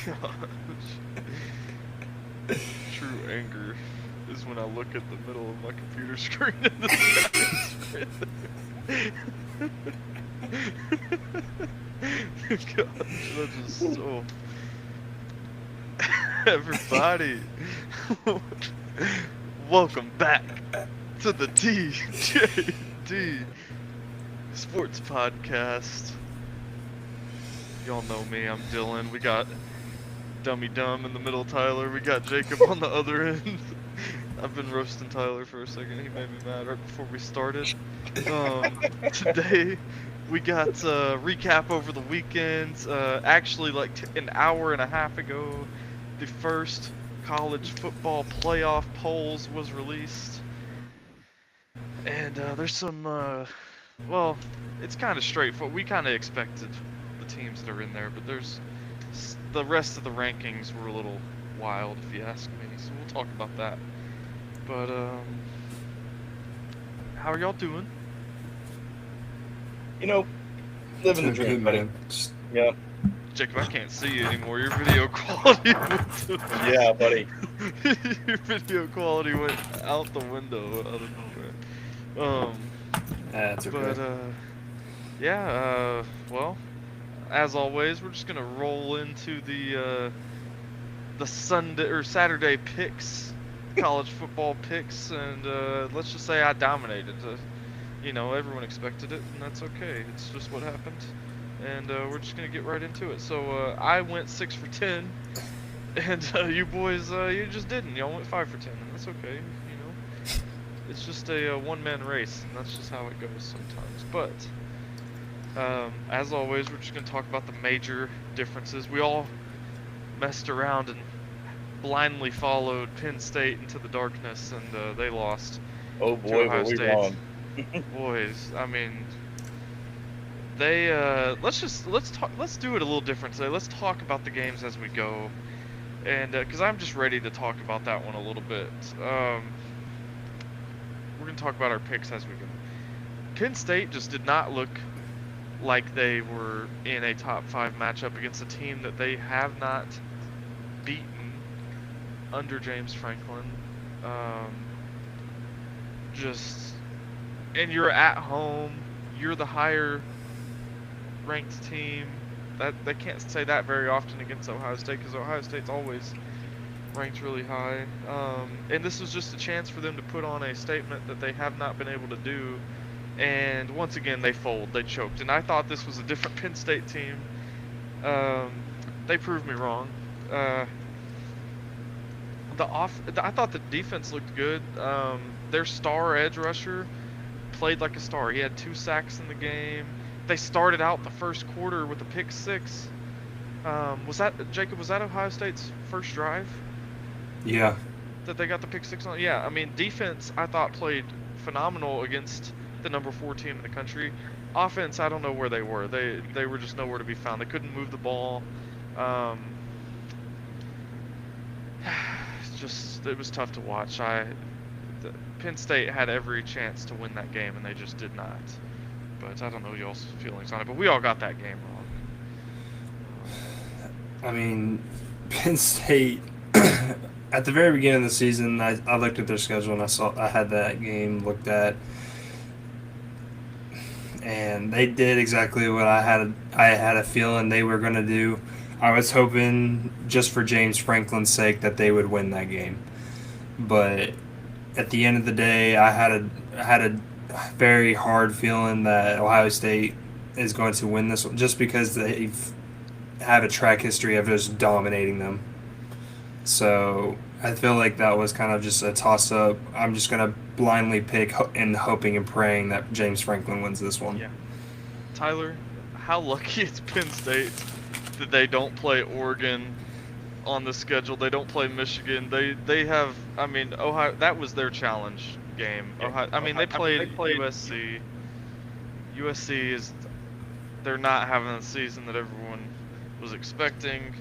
True anger is when I look at the middle of my computer screen and the sky is red. Gosh, that's just so... Everybody, welcome back to the TJD Sports Podcast. Y'all know me, I'm Dylan. We got Dummy Dumb in the middle, Tyler. We got Jacob on the other end. I've been roasting Tyler for a second. He made me mad right before we started. Today, we got recap over the weekend. Actually, like an hour and a half ago, the first college football playoff polls was released. And there's some, well, it's kind of straightforward. We kind of expected the teams that are in there, but there's the rest of the rankings were a little wild, if you ask me. So we'll talk about that. But how are y'all doing? You know, living the dream, buddy. Yeah. Jacob, I can't see you anymore. Your video quality went Yeah, buddy. Your video quality went out the window out of nowhere. That's okay. But yeah, well, as always, we're just gonna roll into the Sunday or Saturday picks, college football picks, and let's just say I dominated. You know, everyone expected it, and that's okay. It's just what happened, and we're just gonna get right into it. So I went 6 for 10, and you boys, you just didn't. Y'all went 5 for 10, and that's okay. You know, it's just a one-man race, and that's just how it goes sometimes. But as always, we're just gonna talk about the major differences. We all messed around and blindly followed Penn State into the darkness, and they lost. Oh boy, were we wrong. Boys, I mean, they let's do it a little different today. Let's talk about the games as we go, and because I'm just ready to talk about that one a little bit. We're gonna talk about our picks as we go. Penn State just did not look like they were in a top 5 matchup against a team that they have not beaten under James Franklin. And you're at home, you're the higher ranked team. That they can't say that very often against Ohio State, because Ohio State's always ranked really high. And this was just a chance for them to put on a statement that they have not been able to do. And once again, they fold, they choked. And I thought this was a different Penn State team. They proved me wrong. I thought the defense looked good. Their star edge rusher played like a star. He had 2 sacks in the game. They started out the first quarter with a pick 6. Was that, Jacob, was that Ohio State's first drive? Yeah. That they got the pick 6 on? Yeah, I mean, defense, I thought, played phenomenal against the number 4 team in the country. Offense, I don't know where they were. They were just nowhere to be found. They couldn't move the ball. It was tough to watch. Penn State had every chance to win that game, and they just did not. But I don't know y'all's feelings on it, but we all got that game wrong. I mean, Penn State, at the very beginning of the season, I looked at their schedule and I had that game looked at, and they did exactly what I had a feeling they were going to do. I was hoping, just for James Franklin's sake, that they would win that game. But at the end of the day, I had a very hard feeling that Ohio State is going to win this one, just because they have a track history of just dominating them. So I feel like that was kind of just a toss-up. I'm just going to blindly pick and hoping and praying that James Franklin wins this one. Yeah. Tyler, how lucky is Penn State that they don't play Oregon on the schedule? They don't play Michigan. They have, I mean, Ohio, that was their challenge game. Ohio, I mean, they played USC. USC they're not having the season that everyone was expecting.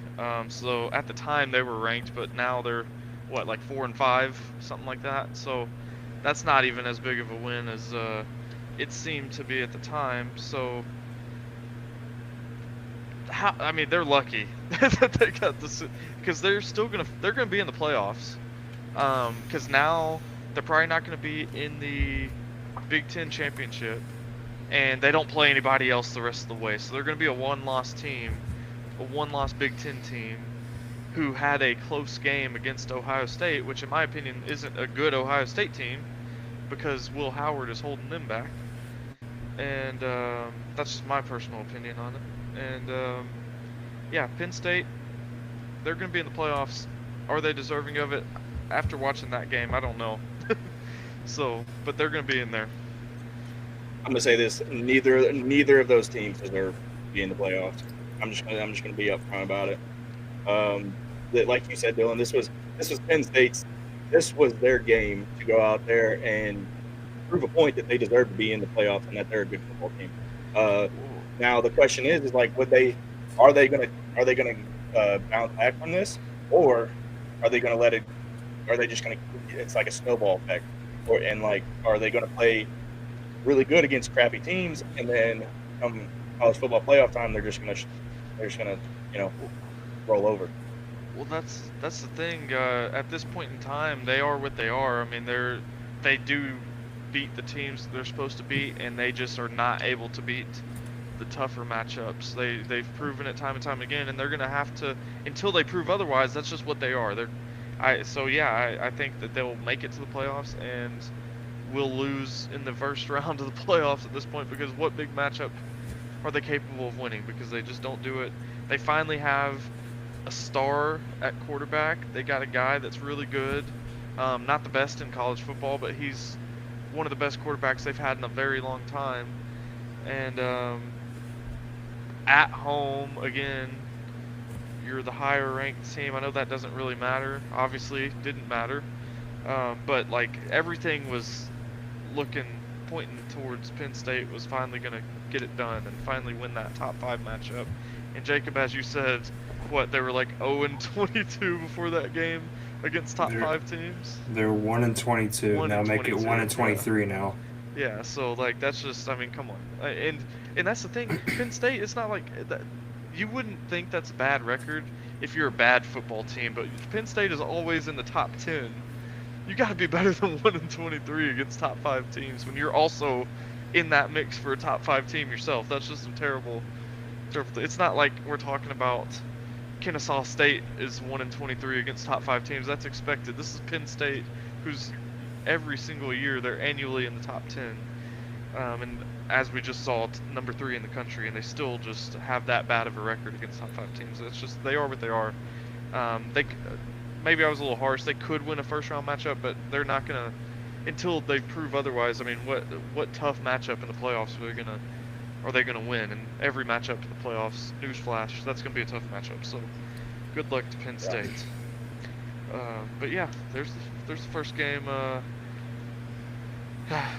So at the time they were ranked, but now they're like 4 and 5, something like that. So that's not even as big of a win as it seemed to be at the time. So I mean, they're lucky that they got this, because they're gonna be in the playoffs. Because now they're probably not gonna be in the Big Ten championship, and they don't play anybody else the rest of the way. So they're gonna be a one-loss team, a one-loss Big Ten team, who had a close game against Ohio State, which in my opinion isn't a good Ohio State team, because Will Howard is holding them back. And that's just my personal opinion on it. And yeah, Penn State, they're going to be in the playoffs. Are they deserving of it? After watching that game, I don't know. So, but they're going to be in there. I'm going to say this: neither of those teams deserve to be in the playoffs. I'm just going to be upfront about it. Like you said, Dylan, this was Penn State's. This was their game to go out there and prove a point that they deserve to be in the playoffs and that they're a good football team. Now the question is like, are they going to bounce back from this, or are they going to let it? Are they just going to? It's like a snowball effect, are they going to play really good against crappy teams, and then come college football playoff time, they're just going to roll over? Well, that's the thing. At this point in time, they are what they are. I mean, they do beat the teams they're supposed to beat, and they just are not able to beat the tougher matchups. They've proven it time and time again, and they're gonna have to, until they prove otherwise. That's just what they are. I think that they'll make it to the playoffs, and will lose in the first round of the playoffs at this point, because what big matchup are they capable of winning? Because they just don't do it. They finally have a star at quarterback. They got a guy that's really good. Not the best in college football, but he's one of the best quarterbacks they've had in a very long time. And at home, again, you're the higher ranked team. I know that doesn't really matter. Obviously, didn't matter. But like, everything was pointing towards Penn State was finally going to get it done and finally win that top 5 matchup. And Jacob, as you said, they were like 0-22 before that game against top 5 teams? They're 1-22. Now make it 1-23 now. Yeah, so like, that's just, I mean, come on. And that's the thing. Penn State, it's not like that. You wouldn't think that's a bad record if you're a bad football team, but Penn State is always in the top 10. You got to be better than 1-23 against top 5 teams when you're also in that mix for a top 5 team yourself. That's just a terrible. It's not like we're talking about Kennesaw State is 1-23 against top 5 teams. That's expected. This is Penn State, who's every single year they're annually in the top 10. And as we just saw, number 3 in the country, and they still just have that bad of a record against top 5 teams. It's just, they are what they are. Maybe I was a little harsh. They could win a first-round matchup, but they're not gonna until they prove otherwise. I mean, what tough matchup in the playoffs are they gonna win? And every matchup in the playoffs, newsflash, that's gonna be a tough matchup. So, good luck to Penn State. But yeah, there's the first game.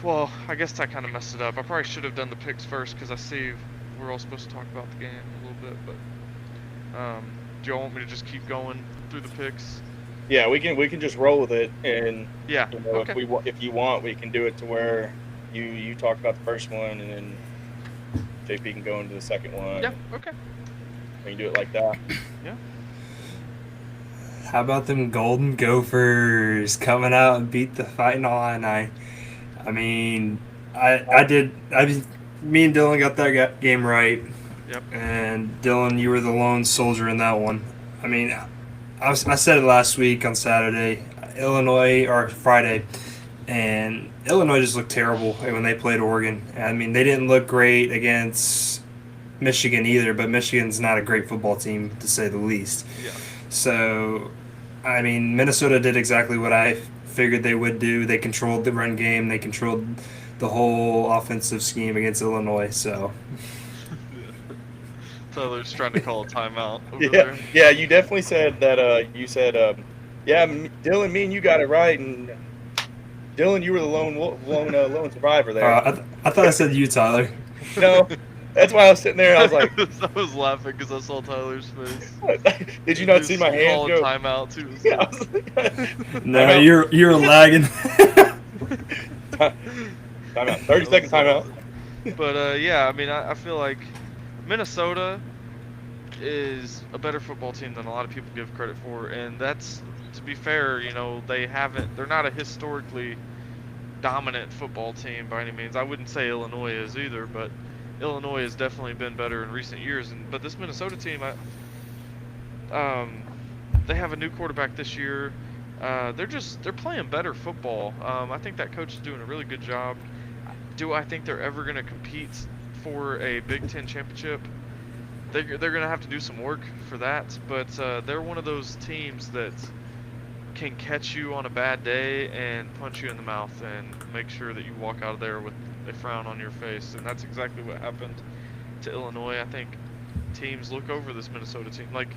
Well, I guess I kind of messed it up. I probably should have done the picks first, because I see we're all supposed to talk about the game a little bit. But do y'all want me to just keep going through the picks? Yeah, we can just roll with it, and yeah, okay. If you want, we can do it to where you talk about the first one, and then JP can go into the second one. Yeah, okay. We can do it like that. Yeah. How about them Golden Gophers coming out and beat the Fighting Illini? I mean, me and Dylan got that game right. Yep. And Dylan, you were the lone soldier in that one. I mean, I said it last week on Friday, and Illinois just looked terrible when they played Oregon. I mean, they didn't look great against Michigan either, but Michigan's not a great football team, to say the least. Yeah. So, I mean, Minnesota did exactly what I figured they would do. They controlled the run game. They controlled the whole offensive scheme against Illinois. So, Tyler's trying to call a timeout over there. Yeah, you definitely said that. Dylan, me and you got it right, and Dylan, you were the lone survivor there. I thought I said you, Tyler. No, that's why I was sitting there. I was like, I was laughing because I saw Tyler's face. Did you not see my hand go? Timeout too. Yeah, I was like, no, you're lagging. Timeout. 30-second timeout. But yeah, I mean, I feel like Minnesota is a better football team than a lot of people give credit for, and that's, to be fair, they're not a historically dominant football team by any means. I wouldn't say Illinois is either, but Illinois has definitely been better in recent years. But this Minnesota team, they have a new quarterback this year. They're playing better football. I think that coach is doing a really good job. Do I think they're ever going to compete for a Big Ten championship? They're going to have to do some work for that, but they're one of those teams that can catch you on a bad day and punch you in the mouth and make sure that you walk out of there with a frown on your face, and that's exactly what happened to Illinois. I think teams look over this Minnesota team. Like,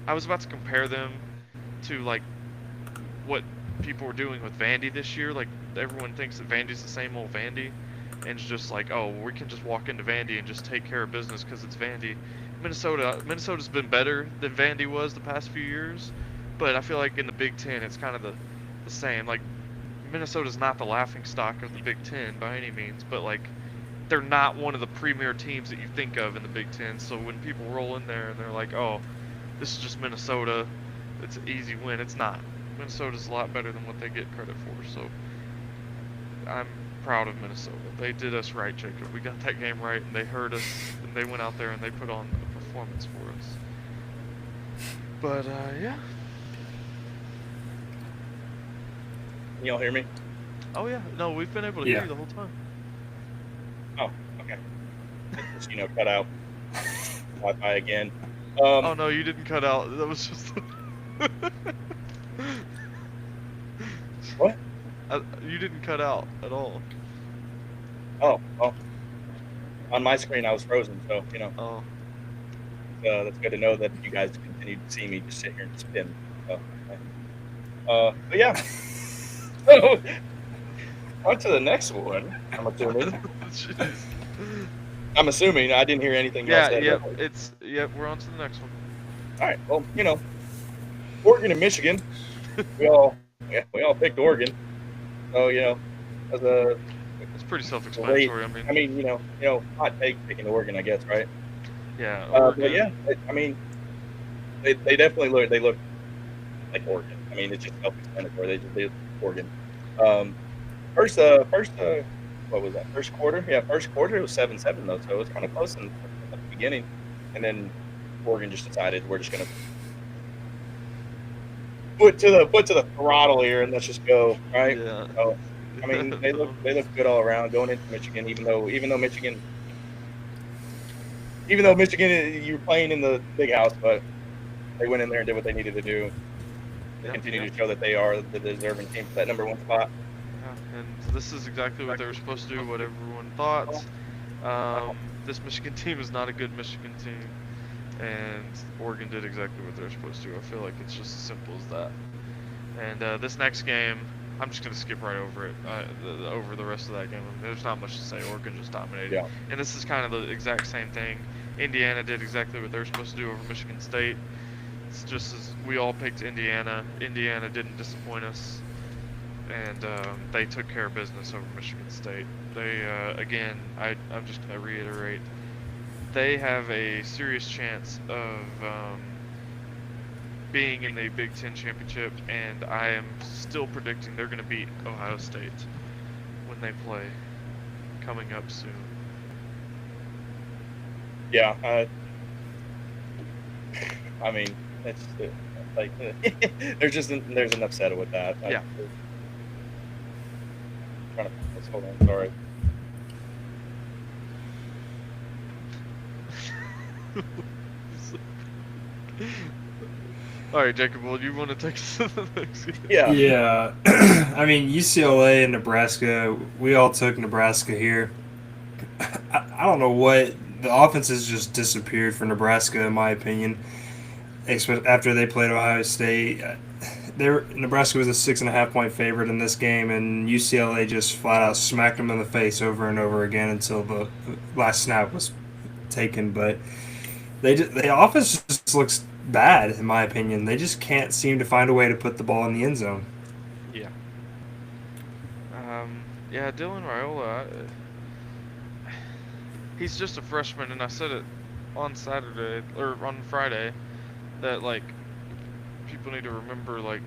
I was about to compare them to, like, what people were doing with Vandy this year. Like, everyone thinks that Vandy's the same old Vandy, and it's just like, oh, we can just walk into Vandy and just take care of business because it's Vandy. Minnesota's been better than Vandy was the past few years, but I feel like in the Big Ten it's kind of the same. Like, Minnesota's not the laughing stock of the Big Ten by any means, but like, they're not one of the premier teams that you think of in the Big Ten. So when people roll in there and they're like, oh, this is just Minnesota, it's an easy win. It's not. Minnesota's a lot better than what they get credit for. So I'm proud of Minnesota. They did us right, Jacob. We got that game right, and they heard us, and they went out there and they put on a performance for us. But yeah. Can y'all hear me? Oh yeah. No, we've been able to hear you the whole time. Oh, okay. Just, cut out Wi-Fi again. Oh no, you didn't cut out. That was just. What? You didn't cut out at all. Oh, well. On my screen, I was frozen, so Oh. That's good to know that you guys continue to see me just sit here and spin. But yeah. So, on to the next one. I'm assuming. Jeez. I'm assuming. I didn't hear anything Yeah, else. we're on to the next one. All right. Well, Oregon and Michigan. we all picked Oregon. So as a It's pretty self-explanatory. I mean, hot take picking Oregon, I guess, right? Yeah. But yeah, they definitely look like Oregon. I mean, it's just self-explanatory. They look Oregon. First, what was that? First quarter? Yeah, first quarter it was 7-7 though, so it was kind of close in the beginning, and then Oregon just decided we're just gonna put to the throttle here and let's just go, right? Yeah. So, I mean, they look good all around going into Michigan, even though Michigan, you're playing in the big house, but they went in there and did what they needed to do. They continue to show that they are the deserving team for that number one spot. Yeah, and this is exactly what they were supposed to do, what everyone thought. This Michigan team is not a good Michigan team, and Oregon did exactly what they're supposed to. I feel like it's just as simple as that. And this next game, I'm just going to skip right over it, over the rest of that game. I mean, there's not much to say. Oregon just dominated. Yeah. And this is kind of the exact same thing. Indiana did exactly what they're supposed to do over Michigan State. It's just as we all picked Indiana. Indiana didn't disappoint us, and they took care of business over Michigan State. They, again, I'm just going to reiterate, they have a serious chance of being in the Big Ten championship, and I am still predicting they're going to beat Ohio State when they play coming up soon. Yeah, I mean, it's like there's enough said with that. Yeah. Hold on, sorry. All right, Jacob, well, you want to take us to the next game? Yeah. Yeah. I mean, UCLA and Nebraska, we all took Nebraska here. I don't know what, the offense has just disappeared for Nebraska, in my opinion. After they played Ohio State, Nebraska was a 6.5-point favorite in this game, and UCLA just flat out smacked them in the face over and over again until the last snap was taken. But the offense just looks bad, in my opinion. They just can't seem to find a way to put the ball in the end zone. Yeah. Yeah, Dylan Raiola, he's just a freshman, and I said it on Saturday or on Friday that like people need to remember, like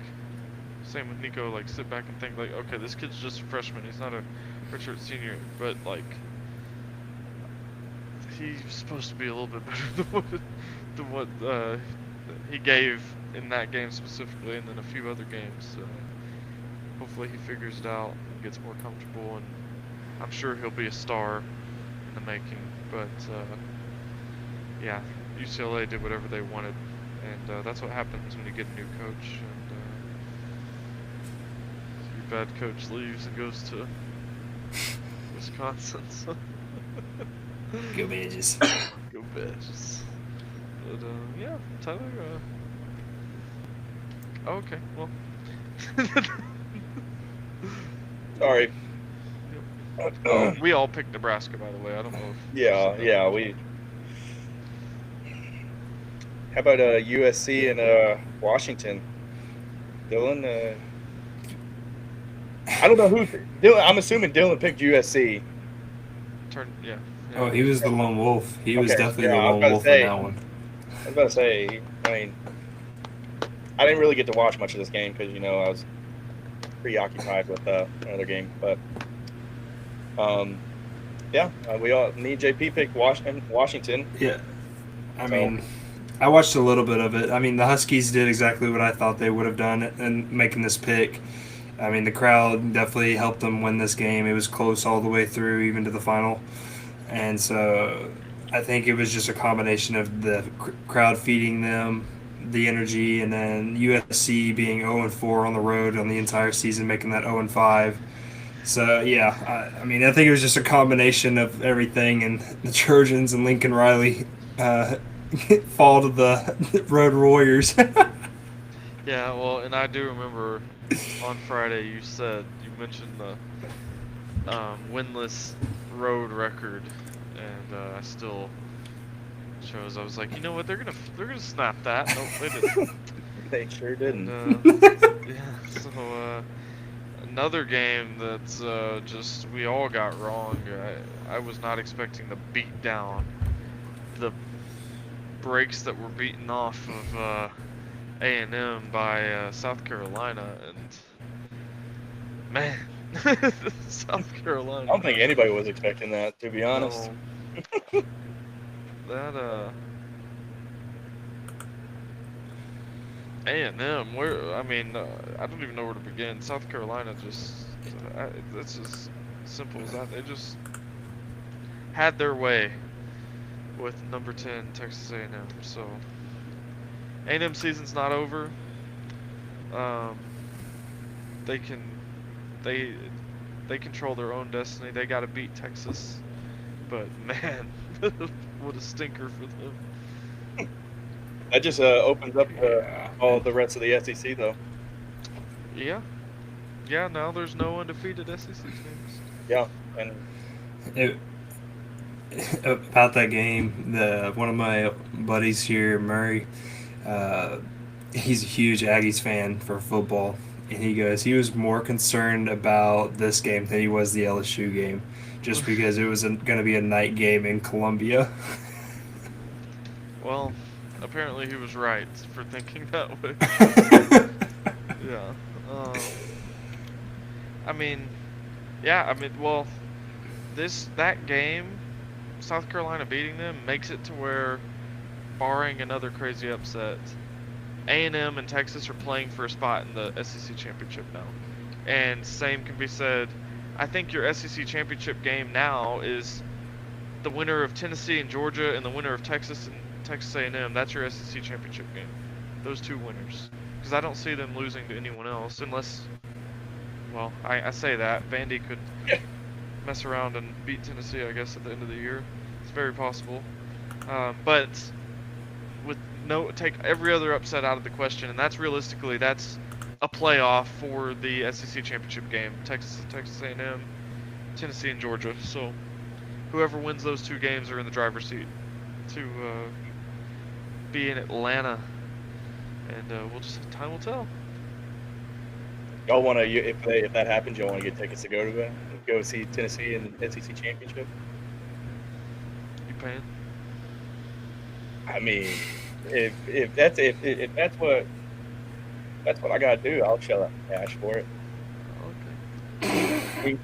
same with Nico, like sit back and think like, okay, this kid's just a freshman. He's not a redshirt senior, but like he's supposed to be a little bit better than what he gave in that game specifically, and then a few other games. So hopefully he figures it out and gets more comfortable, and I'm sure he'll be a star in the making. But yeah, UCLA did whatever they wanted, and that's what happens when you get a new coach. And your bad coach leaves and goes to Wisconsin. So. Go Badgers. Go Badgers. But yeah, Tyler. Oh, okay, well. Sorry. We all picked Nebraska, by the way. I don't know if. Yeah, we. How about USC and Washington? Dylan. I don't know who. Dylan. I'm assuming Dylan picked USC. Yeah. Oh, he was the lone wolf. He was Okay, definitely yeah, the I was lone about to wolf say- in that one. I was about to say. I mean, I didn't really get to watch much of this game because I was preoccupied with another game. But yeah, me and JP picked Washington. Yeah. I So- mean, I watched a little bit of it. I mean, the Huskies did exactly what I thought they would have done in making this pick. I mean, the crowd definitely helped them win this game. It was close all the way through, even to the final. And so I think it was just a combination of the crowd feeding them the energy, and then USC being 0-4 on the road on the entire season, making that 0-5. So, yeah, I mean, I think it was just a combination of everything, and the Trojans and Lincoln Riley fall to the Road Warriors. Yeah, well, and I do remember on Friday you mentioned the winless road record, and I still chose. I was like, you know what? They're gonna snap that. Nope, they didn't. They sure didn't. Yeah. So another game that's just we all got wrong. I was not expecting the beat down, the breaks that were beaten off of A&M by South Carolina, and man, South Carolina. I don't think anybody was expecting that, to be honest. No. That A&M, I mean, I don't even know where to begin. South Carolina that's as simple as that. They just had their way with number 10 Texas A&M. So A&M season's not over. They control their own destiny. They got to beat Texas, but man, what a stinker for them. That just opens up all the rest of the SEC, though. Yeah. Now there's no undefeated SEC teams. Yeah, and About that game, one of my buddies here, Murray, he's a huge Aggies fan for football, and he goes, he was more concerned about this game than he was the LSU game, just because it was going to be a night game in Columbia. Well, apparently he was right for thinking that way. Yeah. Well, that game, South Carolina beating them makes it to where, barring another crazy upset, A&M and Texas are playing for a spot in the SEC championship now. And same can be said, I think your SEC championship game now is the winner of Tennessee and Georgia and the winner of Texas and Texas A&M. That's your SEC championship game. Those two winners. Because I don't see them losing to anyone else unless, well, I say that. Vandy could mess around and beat Tennessee, I guess, at the end of the year. It's very possible. But with take every other upset out of the question, and that's a playoff for the SEC championship game. Texas A&M, Tennessee, and Georgia. So whoever wins those two games are in the driver's seat to be in Atlanta, and time will tell. y'all want to, if that happens, y'all want to get tickets to go see Tennessee in the SEC championship? paying? I mean, if that's what I gotta do, I'll shell out cash for it. Okay.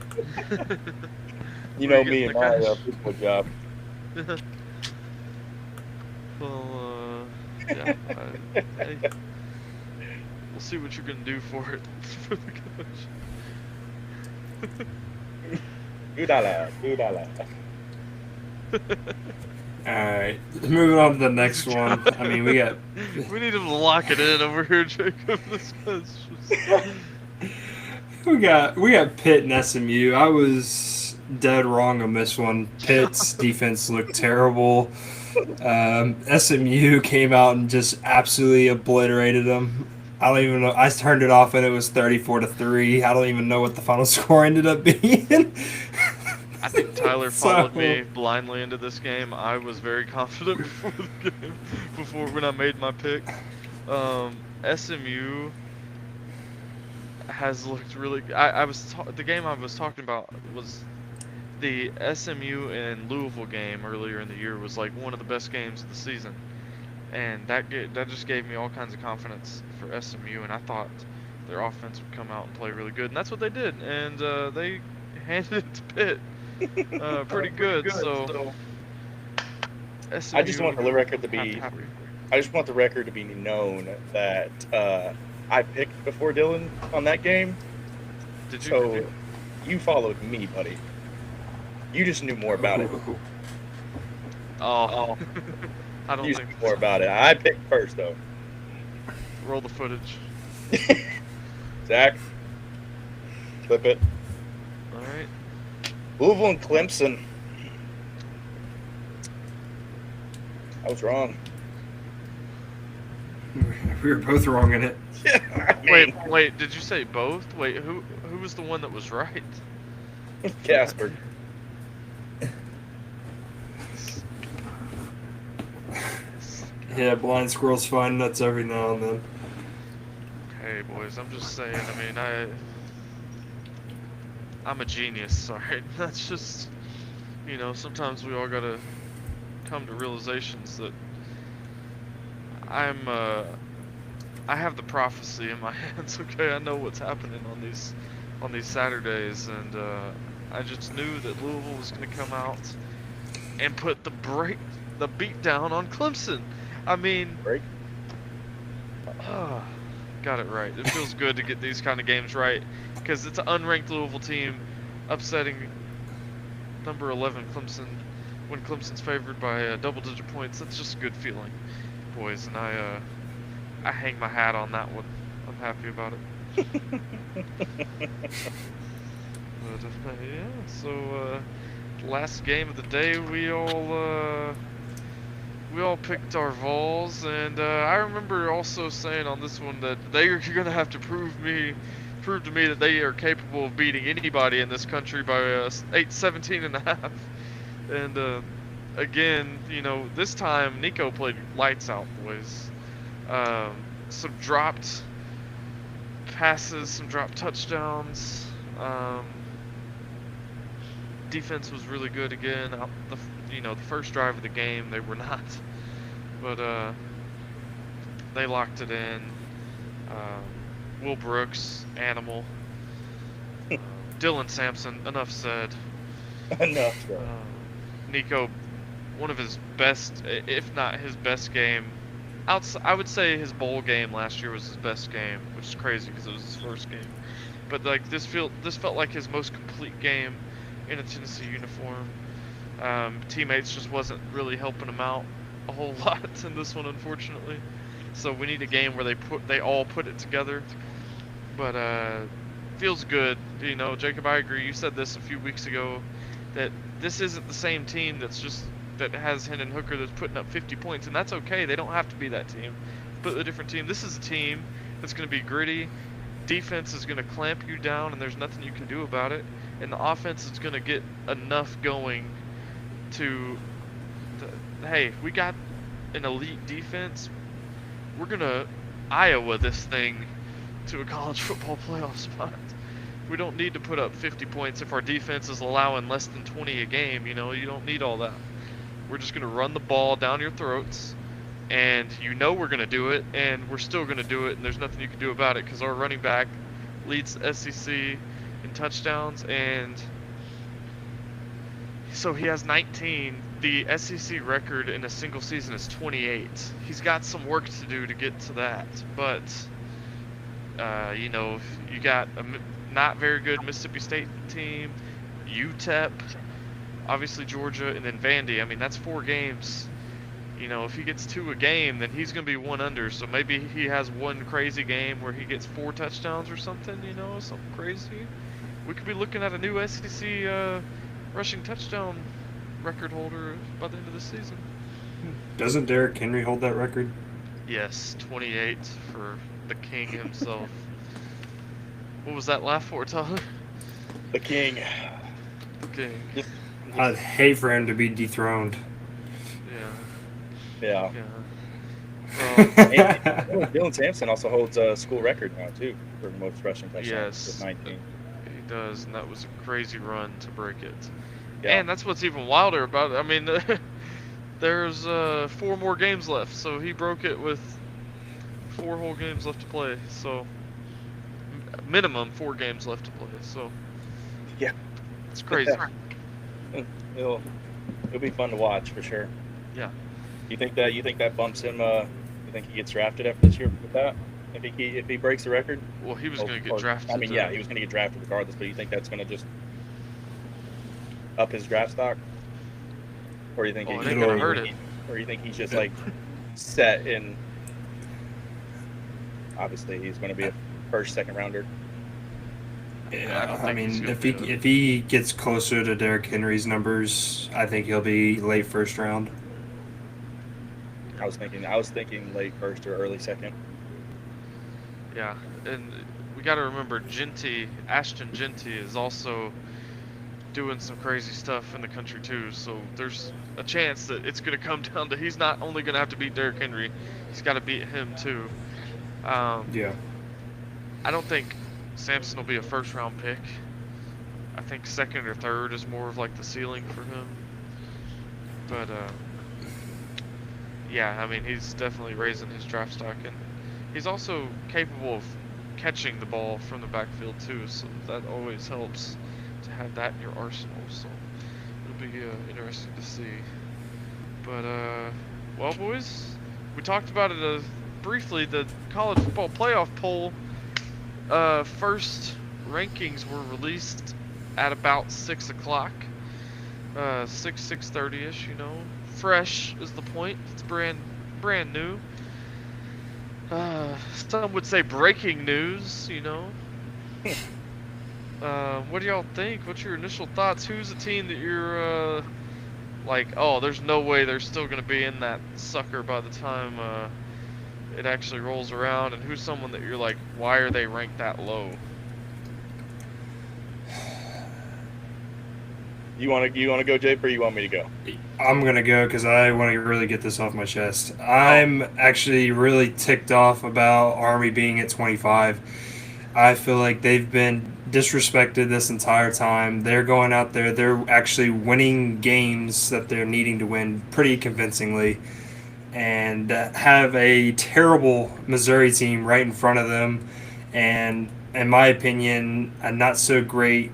You Where know you me getting and the my cash? football job. Well, yeah. Hey, we'll see what you're gonna do for it. For the coach. $2. All right, moving on to the next one. I mean, we got We need him to lock it in over here, Jacob. This guy's just... we got Pitt and SMU. I was dead wrong on this one. Pitt's defense looked terrible. SMU came out and just absolutely obliterated them. I don't even know. I turned it off and it was 34-3. I don't even know what the final score ended up being. I think Tyler So- followed me blindly into this game. I was very confident before the game, when I made my pick. SMU has looked really. The game I was talking about was the SMU and Louisville game earlier in the year was like one of the best games of the season, and that just gave me all kinds of confidence for SMU, and I thought their offense would come out and play really good, and that's what they did, and they handed it to Pitt pretty good. So SMU, I just want the record to be. happy. I just want the record to be known that I picked before Dylan on that game. Did you? So you followed me, buddy. You just knew more about it. Oh, I don't You think knew more about it. I picked first, though. Roll the footage. Zach, clip it. All right. Louisville and Clemson. I was wrong. We were both wrong in it. I mean, Wait. Did you say both? Wait, who was the one that was right? Casper. Yeah, blind squirrels find nuts every now and then. Hey boys, I'm just saying. I mean, I'm a genius. Alright, that's just, sometimes we all gotta come to realizations that I have the prophecy in my hands. Okay, I know what's happening on these Saturdays, and I just knew that Louisville was gonna come out and put the beat down on Clemson. I mean, Break. got it right. It feels good to get these kind of games right, because it's an unranked Louisville team upsetting number 11 Clemson when Clemson's favored by double-digit points. That's just a good feeling, boys, and I hang my hat on that one. I'm happy about it. But yeah, so last game of the day, we all picked our Vols, and I remember also saying on this one that they are going to have to prove to me that they are capable of beating anybody in this country by 17 and a half. And again, this time Nico played lights out, boys. Some dropped passes, some dropped touchdowns. Defense was really good again. The first drive of the game they were not, but they locked it in. Will Brooks, animal. Dylan Sampson, enough said. Enough. Bro. Nico, one of his best, if not his best game. I would say his bowl game last year was his best game, which is crazy because it was his first game. But like this felt like his most complete game in a Tennessee uniform. Teammates just wasn't really helping him out a whole lot in this one, unfortunately. So we need a game where they all put it together. But feels good, Jacob. I agree. You said this a few weeks ago that this isn't the same team that has Hendon Hooker that's putting up 50 points, and that's okay. They don't have to be that team. But a different team. This is a team that's going to be gritty. Defense is going to clamp you down, and there's nothing you can do about it. And the offense is going to get enough going hey, we got an elite defense. We're going to Iowa this thing to a college football playoff spot. We don't need to put up 50 points if our defense is allowing less than 20 a game. You don't need all that. we're just going to run the ball down your throats, and you know we're going to do it, and we're still going to do it, and there's nothing you can do about it because our running back leads the SEC in touchdowns, and so he has 19. The SEC record in a single season is 28. He's got some work to do to get to that, but you know, you got a not very good Mississippi State team, UTEP, obviously Georgia, and then Vandy. I mean, that's 4 games. You know, if he gets 2 a game, then he's going to be 1 under. So maybe he has one crazy game where he gets 4 touchdowns or something, you know, something crazy. We could be looking at a new SEC rushing touchdown record holder by the end of the season. Doesn't Derrick Henry hold that record? Yes, 28 for the king himself. What was that laugh for, Tyler? The king. The king. I'd hate for him to be dethroned. Yeah. Dylan Sampson also holds a school record now too for most rushing touchdowns with 19. He does, and that was a crazy run to break it. Yeah. And that's what's even wilder about it. I mean, there's 4 more games left, so he broke it with 4 whole games left to play. So minimum 4 games left to play. So yeah, it's crazy. It'll be fun to watch for sure. Yeah. You think that bumps him? You think he gets drafted after this year with that? If he breaks the record? Well, he was going to get drafted. I mean, yeah, he was going to get drafted regardless. But you think that's going to just up his draft stock, or you think it ain't going to hurt it? Or you think he's just like set in? Obviously, he's going to be a first, second rounder. Yeah, I mean, if he gets closer to Derrick Henry's numbers, I think he'll be late first round. I was thinking late first or early second. Yeah, and we got to remember Ashton Genty is also doing some crazy stuff in the country too. So there's a chance that it's going to come down to he's not only going to have to beat Derrick Henry, he's got to beat him too. Yeah. I don't think Sampson will be a first round pick. I think second or third is more of like the ceiling for him. But yeah, I mean, he's definitely raising his draft stock, and he's also capable of catching the ball from the backfield too, so that always helps to have that in your arsenal. So it'll be interesting to see. But well, boys, we talked about it briefly. The college football playoff poll first rankings were released at about 6 o'clock, 6:30 ish. You know, fresh is the point. It's brand new. Some would say breaking news. You know. What do y'all think? What's your initial thoughts? Who's a team that you're like, oh, there's no way they're still going to be in that sucker by the time it actually rolls around? And who's someone that you're like, why are they ranked that low? You want to go, Jake, or you want me to go? I'm going to go because I want to really get this off my chest. I'm actually really ticked off about Army being at 25. I feel like they've been disrespected this entire time. They're going out there. They're actually winning games that they're needing to win pretty convincingly, and have a terrible Missouri team right in front of them, and in my opinion, a not so great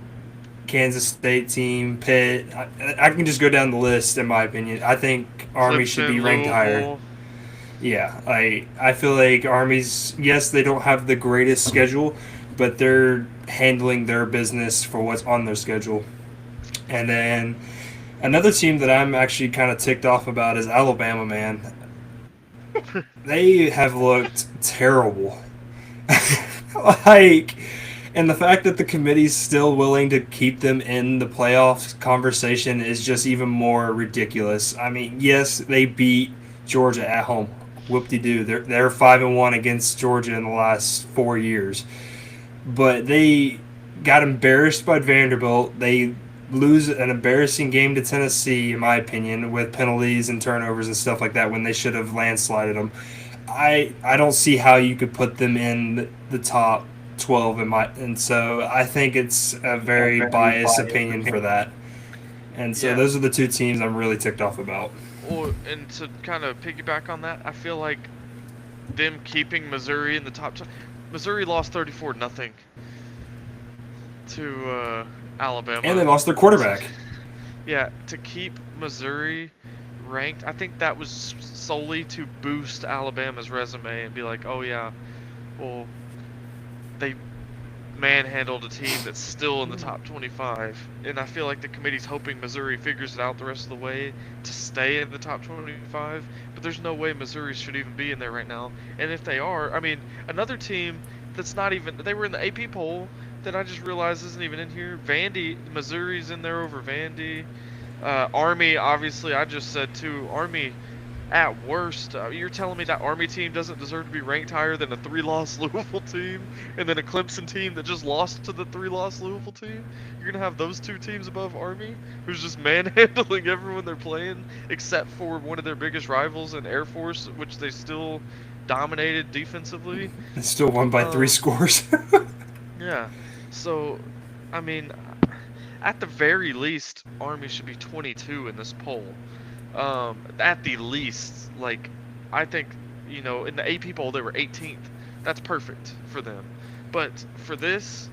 Kansas State team, Pitt. I can just go down the list. In my opinion, I think Army should be ranked higher. Yeah, I feel like Army's, yes, they don't have the greatest schedule, but they're handling their business for what's on their schedule. And then another team that I'm actually kind of ticked off about is Alabama, man. They have looked terrible. And the fact that the committee's still willing to keep them in the playoff conversation is just even more ridiculous. I mean, yes, they beat Georgia at home. Whoop-de-doo. They're 5-1 against Georgia in the last 4 years. But they got embarrassed by Vanderbilt. They lose an embarrassing game to Tennessee, in my opinion, with penalties and turnovers and stuff like that when they should have landslided them. I don't see how you could put them in the top 12 and so I think it's a very biased opinion for that. And so Yeah. those are the two teams I'm really ticked off about. Well, and to kind of piggyback on that, I feel like them keeping Missouri in the top 10. Missouri lost 34-0 to Alabama. And they lost their quarterback. Yeah, to keep Missouri ranked, I think that was solely to boost Alabama's resume and be like, oh yeah, well, they manhandled a team that's still in the top 25. And I feel like the committee's hoping Missouri figures it out the rest of the way to stay in the top 25. But there's no way Missouri should even be in there right now. And if they are, I mean, another team that's not even, they were in the AP poll that I just realized isn't even in here. Vandy, Missouri's in there over Vandy. Army, obviously, I just said too. Army, at worst, you're telling me that Army team doesn't deserve to be ranked higher than a 3-loss Louisville team, and then a Clemson team that just lost to the 3-loss Louisville team? You're gonna have those two teams above Army, who's just manhandling everyone they're playing, except for one of their biggest rivals in Air Force, which they still dominated defensively. They still won by 3 scores. Yeah. So, I mean, at the very least, Army should be 22 in this poll. At the least, like, I think, you know, in the AP poll they were 18th. That's perfect for them. But for this,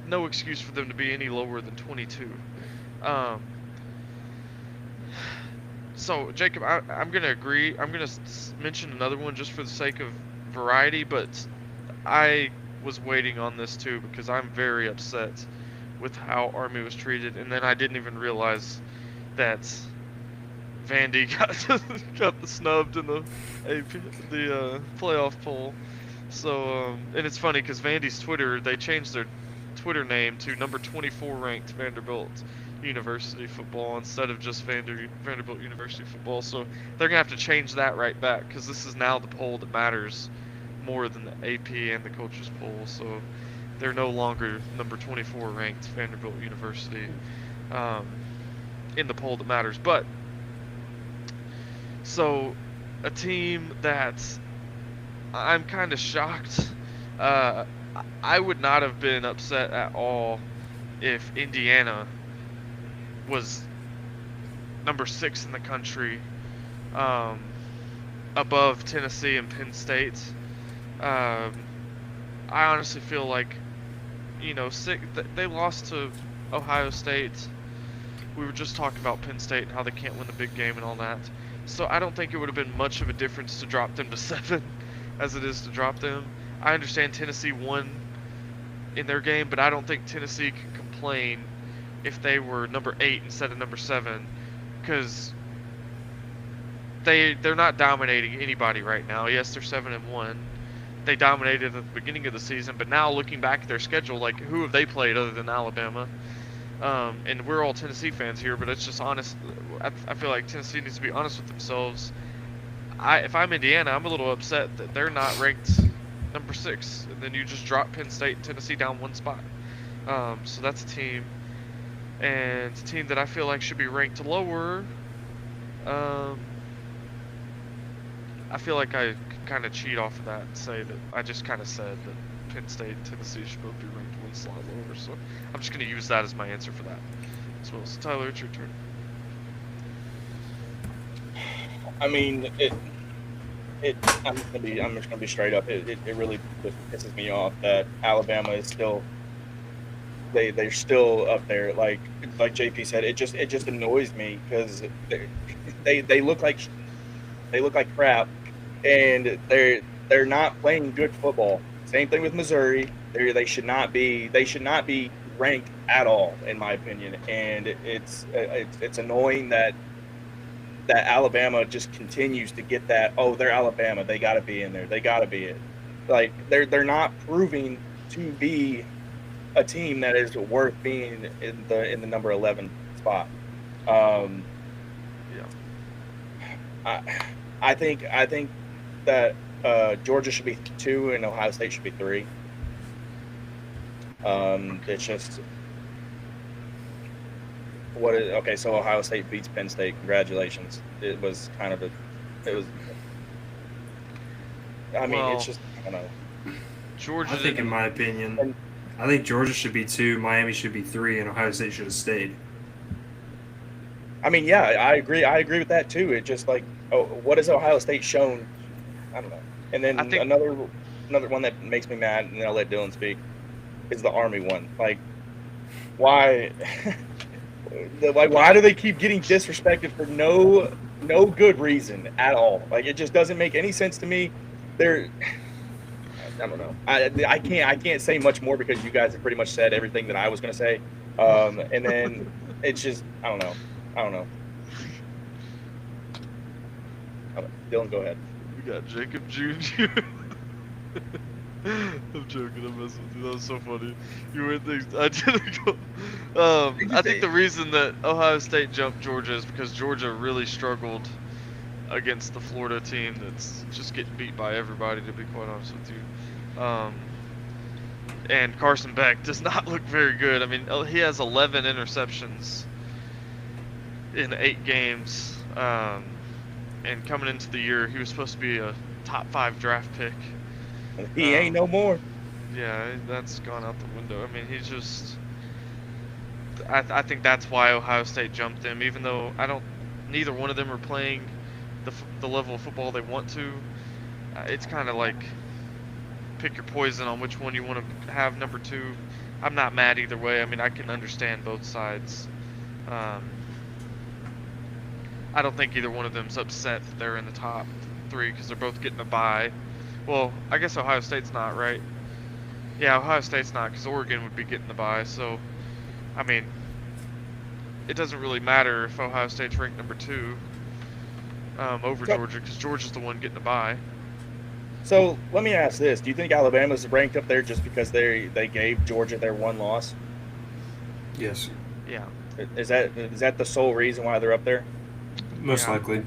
no excuse for them to be any lower than 22. So, Jacob, I'm going to agree. I'm going to mention another one just for the sake of variety, but I was waiting on this too because I'm very upset with how Army was treated, and then I didn't even realize that Vandy got the snubbed in the playoff poll. So and it's funny because Vandy's Twitter, they changed their Twitter name to number 24 ranked Vanderbilt University football instead of just Vanderbilt University football. So they're gonna have to change that right back because this is now the poll that matters more than the AP and the coaches poll. So they're no longer number 24 ranked Vanderbilt University in the poll that matters. But so a team that I'm kind of shocked. I would not have been upset at all if Indiana was number 6 in the country, above Tennessee and Penn State. I honestly feel like, you know, they lost to Ohio State. We were just talking about Penn State and how they can't win the big game and all that. So I don't think it would have been much of a difference to drop them to 7 as it is to drop them. I understand Tennessee won in their game, but I don't think Tennessee could complain if they were number 8 instead of number 7, because they're not dominating anybody right now. Yes, they're 7-1. They dominated at the beginning of the season, but now looking back at their schedule, like, who have they played other than Alabama? And we're all Tennessee fans here, but it's just honest. I feel like Tennessee needs to be honest with themselves. If I'm Indiana, I'm a little upset that they're not ranked number 6, and then you just drop Penn State and Tennessee down 1 spot. So that's a team, and a team that I feel like should be ranked lower. I feel like I can kind of cheat off of that and say that I just kind of said that Penn State and Tennessee should both be ranked 1 slot lower. So I'm just going to use that as my answer for that as well. So Tyler, it's your turn. I mean, I'm just gonna be straight up. It really just pisses me off that Alabama is still they're still up there. Like JP said, it just annoys me because they look like crap, and they're not playing good football. Same thing with Missouri. They should not be ranked at all, in my opinion. And it's annoying that Alabama just continues to get that. Oh, they're Alabama. They got to be in there. They got to be it. Like they're not proving to be a team that is worth being in the number 11 spot. I think that Georgia should be 2 and Ohio State should be 3. It's just okay. So Ohio State beats Penn State. Congratulations. It was kind of it's just, I don't know. Georgia. I think, in my opinion, I think Georgia should be 2, Miami should be 3, and Ohio State should have stayed. I mean, yeah, I agree. I agree with that too. It just like, oh, what has Ohio State shown? I don't know. And then I think another one that makes me mad, and then I'll let Dylan speak, is the Army one. Like, why? Like, why do they keep getting disrespected for no good reason at all? Like, it just doesn't make any sense to me. They're, I don't know. I can't say much more because you guys have pretty much said everything that I was gonna say. And then it's just I don't know. Dylan, go ahead. we got Jacob Jr. I'm joking. I'm messing with you. That was so funny. You were things I didn't go. I think the reason that Ohio State jumped Georgia is because Georgia really struggled against the Florida team that's just getting beat by everybody, to be quite honest with you. And Carson Beck does not look very good. I mean, he has 11 interceptions in 8 games. And coming into the year, he was supposed to be a top 5 draft pick. He ain't no more. Yeah, that's gone out the window. I mean, he's just. I think that's why Ohio State jumped him, even though neither one of them are playing the level of football they want to. It's kind of like pick your poison on which one you want to have number 2. I'm not mad either way. I mean, I can understand both sides. I don't think either one of them's upset that they're in the top 3 because they're both getting a bye. Well, I guess Ohio State's not, right? Yeah, Ohio State's not because Oregon would be getting the bye. So, I mean, it doesn't really matter if Ohio State's ranked number 2 over Georgia because Georgia's the one getting the bye. So let me ask this: do you think Alabama's ranked up there just because they gave Georgia their one loss? Yes. Yeah. Is that the sole reason why they're up there? Most likely.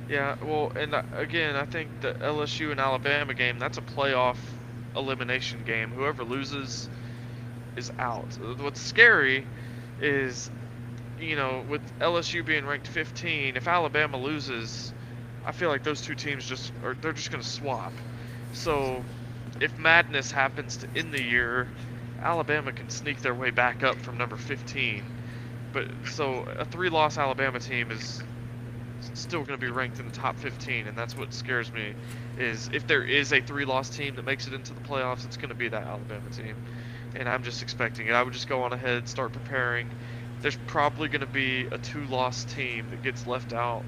Yeah, well, and again, I think the LSU and Alabama game, that's a playoff elimination game. Whoever loses is out. What's scary is, with LSU being ranked 15, if Alabama loses, I feel like those two teams they're just going to swap. So if madness happens to end the year, Alabama can sneak their way back up from number 15. But so a 3-loss Alabama team is still going to be ranked in the top 15, and that's what scares me, is if there is a 3-loss team that makes it into the playoffs, it's going to be that Alabama team. And I'm just expecting it. I would just go on ahead, start preparing. There's probably going to be a 2-loss team that gets left out,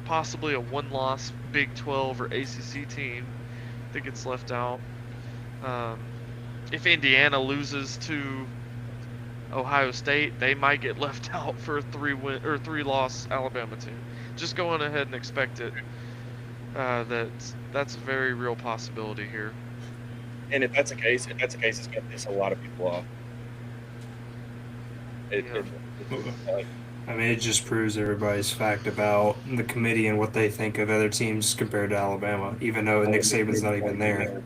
possibly a 1-loss Big 12 or ACC team that gets left out. If Indiana loses to Ohio State, they might get left out for a 3-loss Alabama team. Just go on ahead and expect it. That's a very real possibility here. And if that's the case, it's going to piss a lot of people off. I mean, it just proves everybody's fact about the committee and what they think of other teams compared to Alabama, even though Nick Saban's not even there.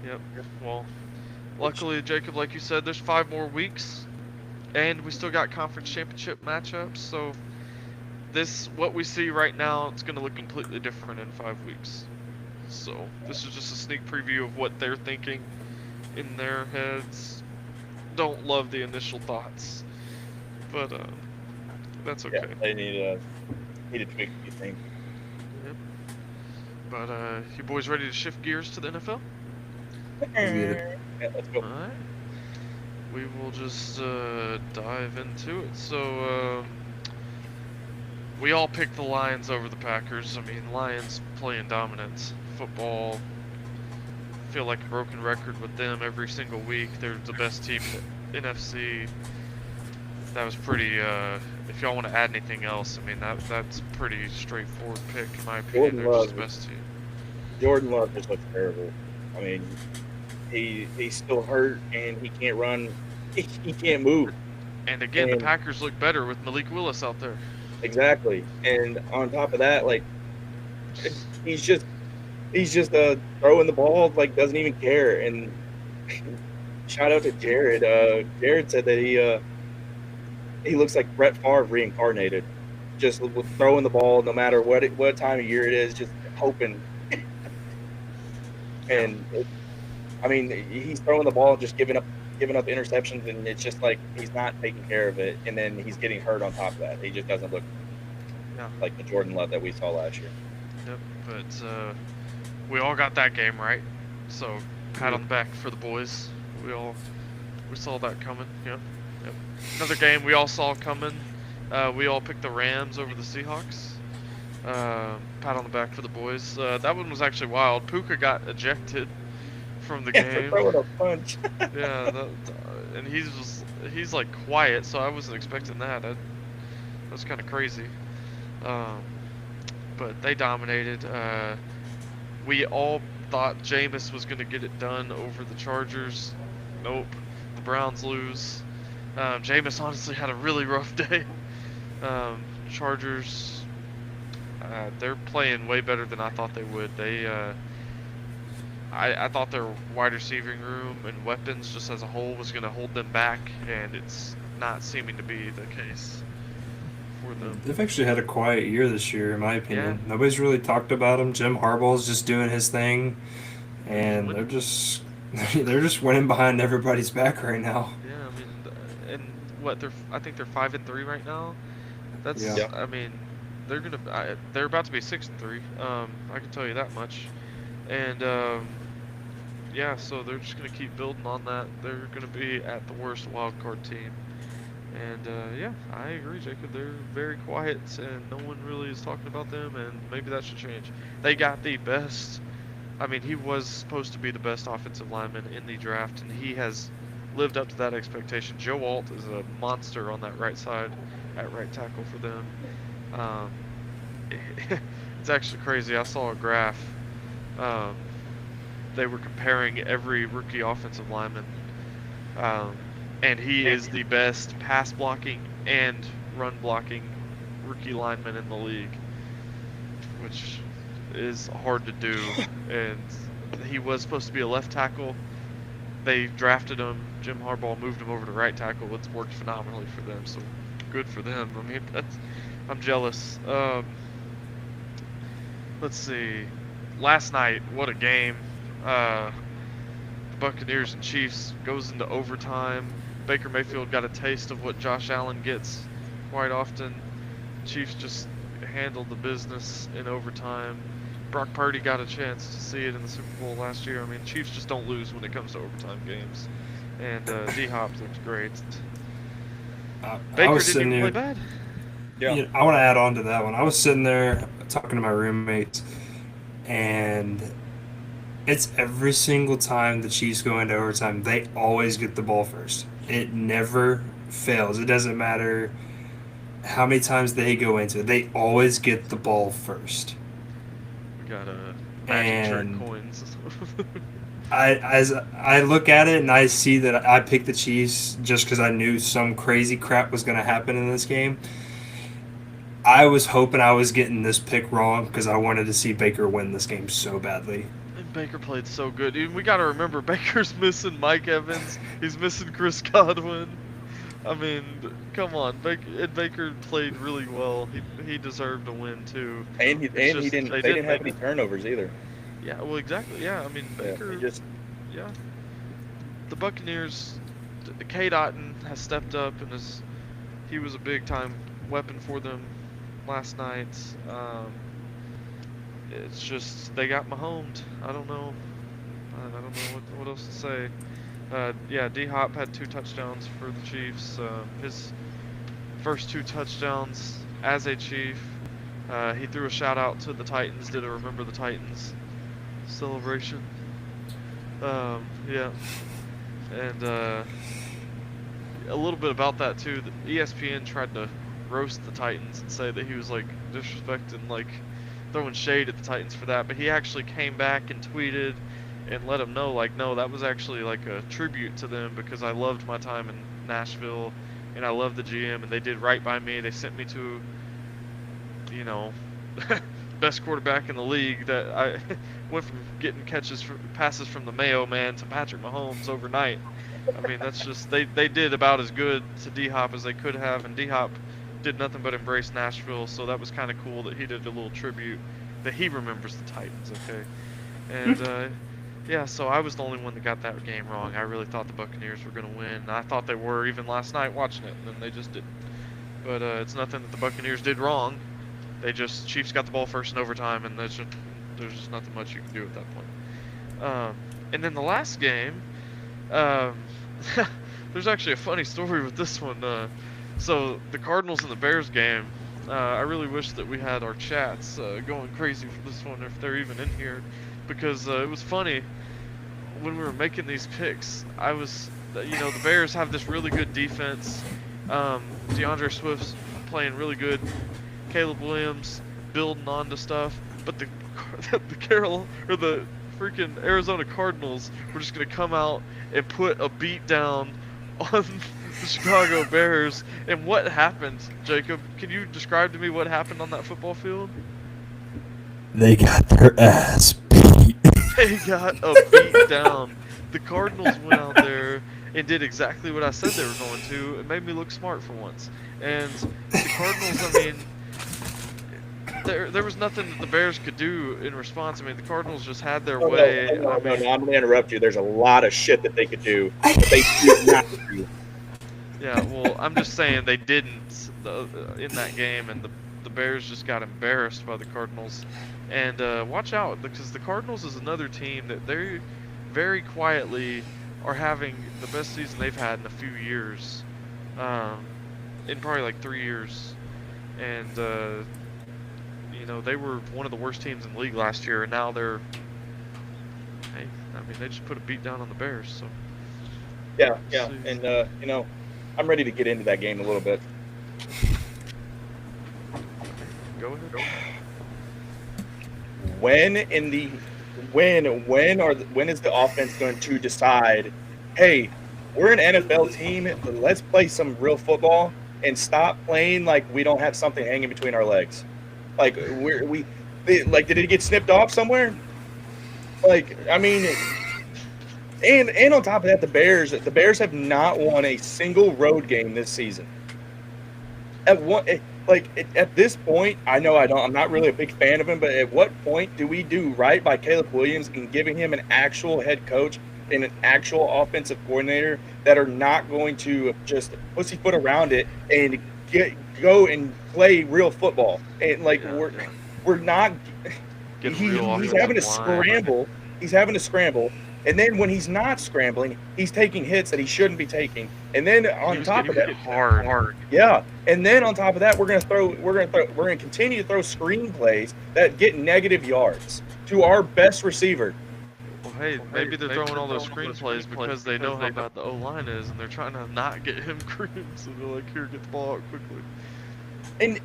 Yep. Well, luckily, Jacob, like you said, there's 5 more weeks, and we still got conference championship matchups. So what we see right now, it's going to look completely different in 5 weeks. So this is just a sneak preview of what they're thinking in their heads. Don't love the initial thoughts, but that's okay. Yeah, they need to tweak a few things. Yep. But you boys ready to shift gears to the NFL? Yeah, let's go. All right. We will just dive into it. So we all picked the Lions over the Packers. I mean, Lions playing dominant football. Feel like a broken record with them every single week. They're the best team in the NFC. That was pretty. If y'all want to add anything else, I mean that's a pretty straightforward pick in my opinion. They're just the best team. Jordan Love just looks terrible. I mean, he's still hurt and he can't run. He can't move. And again, the Packers look better with Malik Willis out there. Exactly. And on top of that, like he's just throwing the ball, like doesn't even care. And shout out to Jared. Jared said that he looks like Brett Favre reincarnated, just throwing the ball no matter what time of year it is, just hoping. And I mean, he's throwing the ball, just giving up giving up interceptions, and it's just like he's not taking care of it, and then he's getting hurt on top of that. He just doesn't look like the Jordan Love that we saw last year. Yep, but we all got that game right, so pat on the back for the boys. We saw that coming. Yep. Another game we all saw coming. We all picked the Rams over the Seahawks. Pat on the back for the boys. That one was actually wild. Puka got ejected from the game. Throwing a punch. Yeah, and he's like quiet, so I wasn't expecting that. That was kind of crazy. But they dominated. We all thought Jameis was going to get it done over the Chargers. Nope. The Browns lose. Jameis honestly had a really rough day. Chargers, they're playing way better than I thought they would. I thought their wide receiving room and weapons just as a whole was going to hold them back, and it's not seeming to be the case for them. They've actually had a quiet year this year, in my opinion. Yeah. Nobody's really talked about them. Jim Harbaugh's just doing his thing, and they're just winning behind everybody's back right now. Yeah, I mean, and what I think they're 5-3 right now. That's Yeah. I mean, they're about to be 6-3. I can tell you that much. And yeah, so they're just gonna keep building on that. They're gonna be at the worst wild card team. And yeah, I agree, Jacob. They're very quiet, and no one really is talking about them. And maybe that should change. They got the best. I mean, he was supposed to be the best offensive lineman in the draft, and he has lived up to that expectation. Joe Alt is a monster on that right side, at right tackle for them. It's actually crazy. I saw a graph. They were comparing every rookie offensive lineman, and he is the best pass blocking and run blocking rookie lineman in the league, which is hard to do. And he was supposed to be a left tackle. They drafted him. Jim Harbaugh moved him over to right tackle. It's worked phenomenally for them, so good for them. I mean, I'm jealous. Let's see. Last night, what a game. The Buccaneers and Chiefs goes into overtime. Baker Mayfield got a taste of what Josh Allen gets quite often. Chiefs just handled the business in overtime. Brock Purdy got a chance to see it in the Super Bowl last year. I mean, Chiefs just don't lose when it comes to overtime games. And D-Hop looked great. Baker didn't even play bad. Yeah. You know, I want to add on to that one. I was sitting there talking to my roommates, and it's every single time the Chiefs go into overtime, they always get the ball first. It never fails. It doesn't matter how many times they go into it. They always get the ball first. We got magic trick coins. As I look at it and I see that I picked the Chiefs just because I knew some crazy crap was going to happen in this game. I was hoping I was getting this pick wrong because I wanted to see Baker win this game so badly. And Baker played so good. We got to remember, Baker's missing Mike Evans. He's missing Chris Godwin. I mean, come on. Baker played really well. He deserved a win too. And they didn't have any turnovers either. Yeah, well, exactly. Yeah, I mean, Baker. Yeah. The Buccaneers, K. Dotton has stepped up and he was a big time weapon for them last night. It's just they got Mahomes. I don't know what else to say. Yeah, D-Hop had 2 touchdowns for the Chiefs. His first 2 touchdowns as a Chief. He threw a shout out to the Titans. Did a Remember the Titans celebration. Yeah. And a little bit about that too. The ESPN tried to roast the Titans and say that he was like disrespecting, like throwing shade at the Titans for that, but he actually came back and tweeted and let them know, like, no, that was actually like a tribute to them because I loved my time in Nashville and I loved the GM and they did right by me. They sent me to, you know, best quarterback in the league. That I went from getting passes from the Mayo Man to Patrick Mahomes overnight. I mean, that's just they did about as good to D-Hop as they could have, and D-Hop did nothing but embrace Nashville, so that was kind of cool that he did a little tribute that he remembers the Titans, okay? And Yeah, so I was the only one that got that game wrong. I really thought the Buccaneers were going to win. I thought they were even last night watching it, and then they just didn't. But it's nothing that the Buccaneers did wrong. They just Chiefs got the ball first in overtime, and there's just nothing much you can do at that point. And then the last game, um, there's actually a funny story with this one. So the Cardinals and the Bears game, I really wish that we had our chats going crazy for this one if they're even in here, because it was funny when we were making these picks. I was, the Bears have this really good defense. DeAndre Swift's playing really good. Caleb Williams building onto stuff, but the freaking Arizona Cardinals were just gonna come out and put a beat down on the Chicago Bears. And what happened, Jacob? Can you describe to me what happened on that football field? They got their ass beat. They got a beat down. The Cardinals went out there and did exactly what I said they were going to. It made me look smart for once. And the Cardinals, I mean, there was nothing that the Bears could do in response. I mean, the Cardinals just had their way. No, I'm going to interrupt you. There's a lot of shit that they could do, but they did not do. Yeah, well, I'm just saying they didn't in that game, and the Bears just got embarrassed by the Cardinals. And watch out, because the Cardinals is another team that they very quietly are having the best season they've had in a few years, in probably like 3 years. And they were one of the worst teams in the league last year, and now they're, hey, I mean, they just put a beat down on the Bears. So yeah, and I'm ready to get into that game a little bit. Go ahead. When is the offense going to decide, hey, we're an NFL team, let's play some real football and stop playing like we don't have something hanging between our legs? Like did it get snipped off somewhere? Like, I mean, and on top of that, the Bears have not won a single road game this season. At this point, I'm not really a big fan of him, but at what point do we do right by Caleb Williams in giving him an actual head coach and an actual offensive coordinator that are not going to just pussyfoot around it and go and play real football? And we're not. He's having to scramble. He's having to scramble. And then when he's not scrambling, he's taking hits that he shouldn't be taking. And then on top of that, hard. Yeah. And then on top of that, we're gonna continue to throw screen plays that get negative yards to our best receiver. Well, hey, maybe they're throwing all those screen plays because they know how bad the O-line is, and they're trying to not get him creamed. So they're like, here, get the ball out quickly. And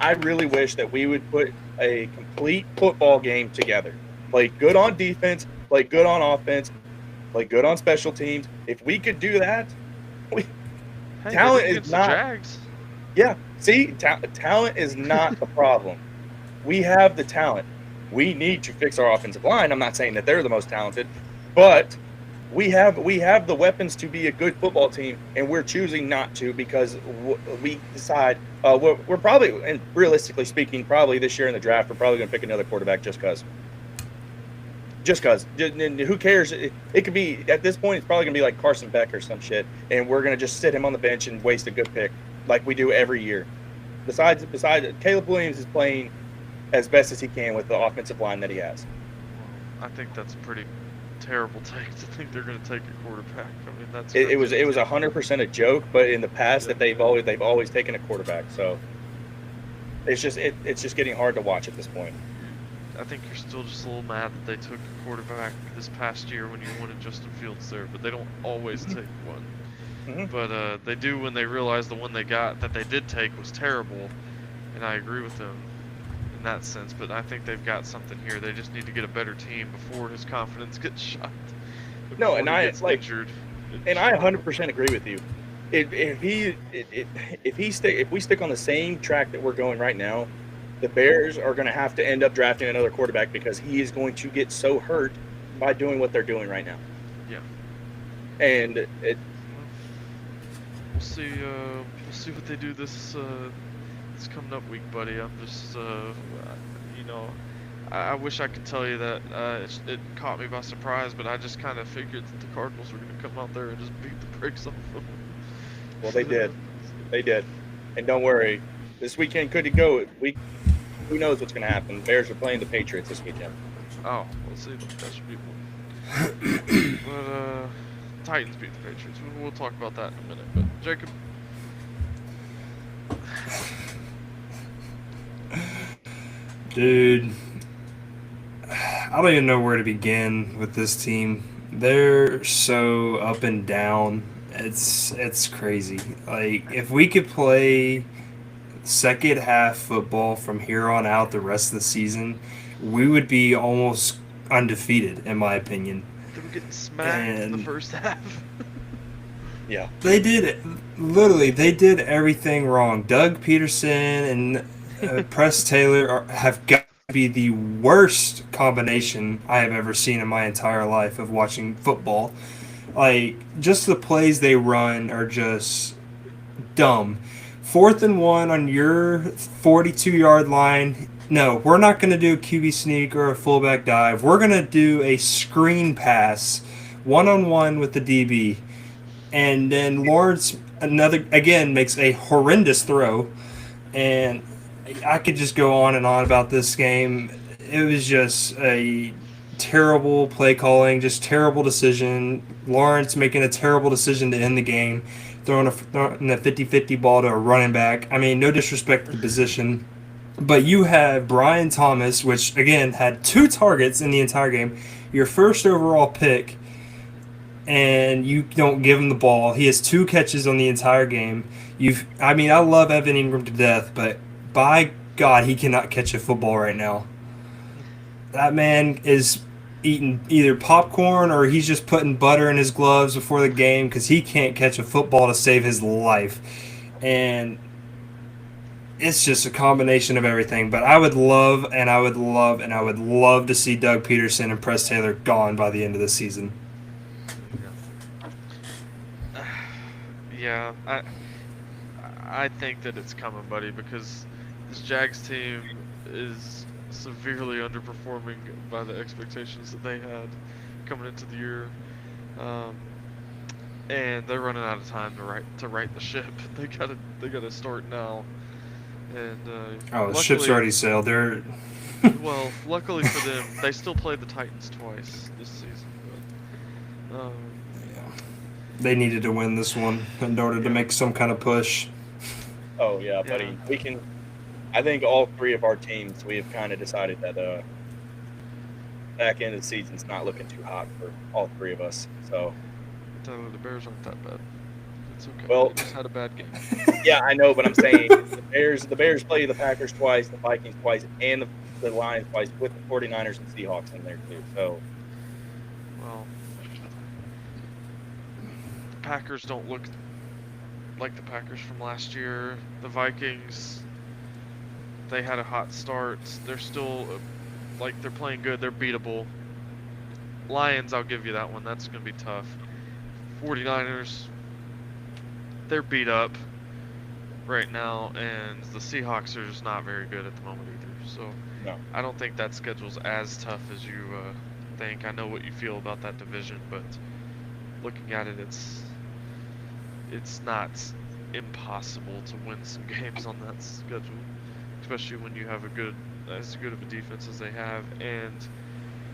I really wish that we would put a complete football game together. Play good on defense, play good on offense, play good on special teams. If we could do that, talent is not. Jags. Yeah, see, talent is not the problem. We have the talent. We need to fix our offensive line. I'm not saying that they're the most talented, but we have the weapons to be a good football team, and we're choosing not to because we decide we're probably, and realistically speaking, probably this year in the draft, we're probably going to pick another quarterback just because. Who cares? It could be, at this point, it's probably going to be like Carson Beck or some shit, and we're going to just sit him on the bench and waste a good pick like we do every year. Besides, Caleb Williams is playing as best as he can with the offensive line that he has. I think that's a pretty terrible take to think they're going to take a quarterback. I mean, that's it was 100% a joke, but in the past that they've always taken a quarterback. So it's just getting hard to watch at this point. I think you're still just a little mad that they took a quarterback this past year when you wanted Justin Fields there, but they don't always take one. Mm-hmm. But they do when they realize the one they got that they did take was terrible, and I agree with them in that sense. But I think they've got something here. They just need to get a better team before his confidence gets shot. No, and I gets injured. And I 100% agree with you. If we stick on the same track that we're going right now, the Bears are going to have to end up drafting another quarterback because he is going to get so hurt by doing what they're doing right now. Yeah. And we'll see what they do this coming up week, buddy. I'm just you know, I wish I could tell you that it caught me by surprise, but I just kind of figured that the Cardinals were going to come out there and just beat the brakes off them. Well, they did. They did. And don't worry, this weekend could go. Who knows what's going to happen? Bears are playing the Patriots this weekend. Oh, let's see. That should be fun. But Titans beat the Patriots. We'll talk about that in a minute. But Jacob. Dude, I don't even know where to begin with this team. They're so up and down. It's crazy. Like, if we could play second half football from here on out the rest of the season, we would be almost undefeated, in my opinion. They were getting smacked in the first half. Yeah. They did, literally, they did everything wrong. Doug Peterson and Press Taylor have got to be the worst combination I have ever seen in my entire life of watching football. Like, just the plays they run are just dumb. 4th and 1 on your 42-yard line. No, we're not going to do a QB sneak or a fullback dive. We're going to do a screen pass, one-on-one with the DB. And then Lawrence, makes a horrendous throw. And I could just go on and on about this game. It was just a terrible play calling, just terrible decision. Lawrence making a terrible decision to end the game, throwing a 50-50 ball to a running back. I mean, no disrespect to the position. But you have Brian Thomas, which, again, had 2 targets in the entire game, your first overall pick, and you don't give him the ball. He has 2 catches on the entire game. I love Evan Ingram to death, but by God, he cannot catch a football right now. That man is eating either popcorn or he's just putting butter in his gloves before the game because he can't catch a football to save his life. And it's just a combination of everything. But I would love to see Doug Peterson and Press Taylor gone by the end of the season. Yeah, I think that it's coming, buddy, because this Jags team is severely underperforming by the expectations that they had coming into the year, and they're running out of time to right the ship. They gotta start now. And the ship's already sailed. They're well, luckily for them, they still played the Titans twice this season. But, they needed to win this one in order to make some kind of push. Oh yeah, buddy. We can. I think all 3 of our teams, we have kind of decided that back end of the season's not looking too hot for all 3 of us. So. Tyler, the Bears aren't that bad. It's okay. Well, they just had a bad game. Yeah, I know, but I'm saying the Bears play the Packers twice, the Vikings twice, and the Lions twice, with the 49ers and Seahawks in there too. So. Well. Packers don't look like the Packers from last year. The Vikings, they had a hot start. They're still, they're playing good. They're beatable. Lions, I'll give you that one. That's going to be tough. 49ers, they're beat up right now, and the Seahawks are just not very good at the moment either. So no. I don't think that schedule's as tough as you think. I know what you feel about that division, but looking at it, it's not impossible to win some games on that schedule, especially when you have as good of a defense as they have, and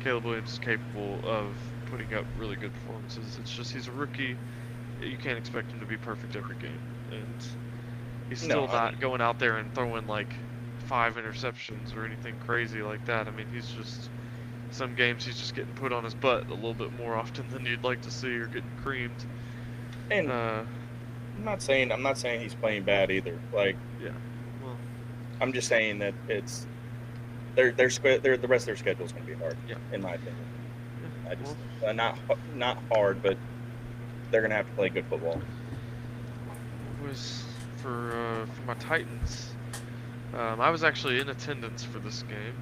Caleb Williams is capable of putting up really good performances. It's just he's a rookie. You can't expect him to be perfect every game, and he's still not going out there and throwing 5 interceptions or anything crazy like that. I mean, some games he's just getting put on his butt a little bit more often than you'd like to see, or getting creamed. And I'm not saying he's playing bad either. Yeah. Well, I'm just saying that it's the rest of their schedule is going to be hard. Yeah. In my opinion. Yeah. I just not hard, but they're going to have to play good football. It was for my Titans. I was actually in attendance for this game.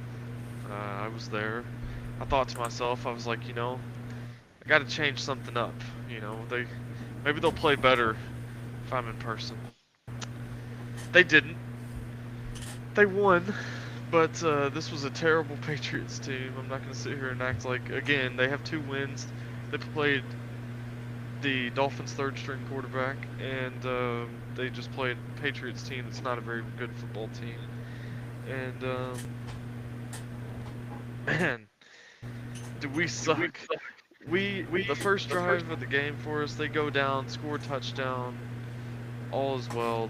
I was there. I thought to myself, I was like, I got to change something up. Maybe they'll play better if I'm in person. They didn't. They won, But this was a terrible Patriots team. I'm not going to sit here and act like, again, they have 2 wins. They played the Dolphins' third string quarterback, and they just played a Patriots team that's not a very good football team. And, man, do we suck. The first drive of the game for us, they go down, score a touchdown, all is well.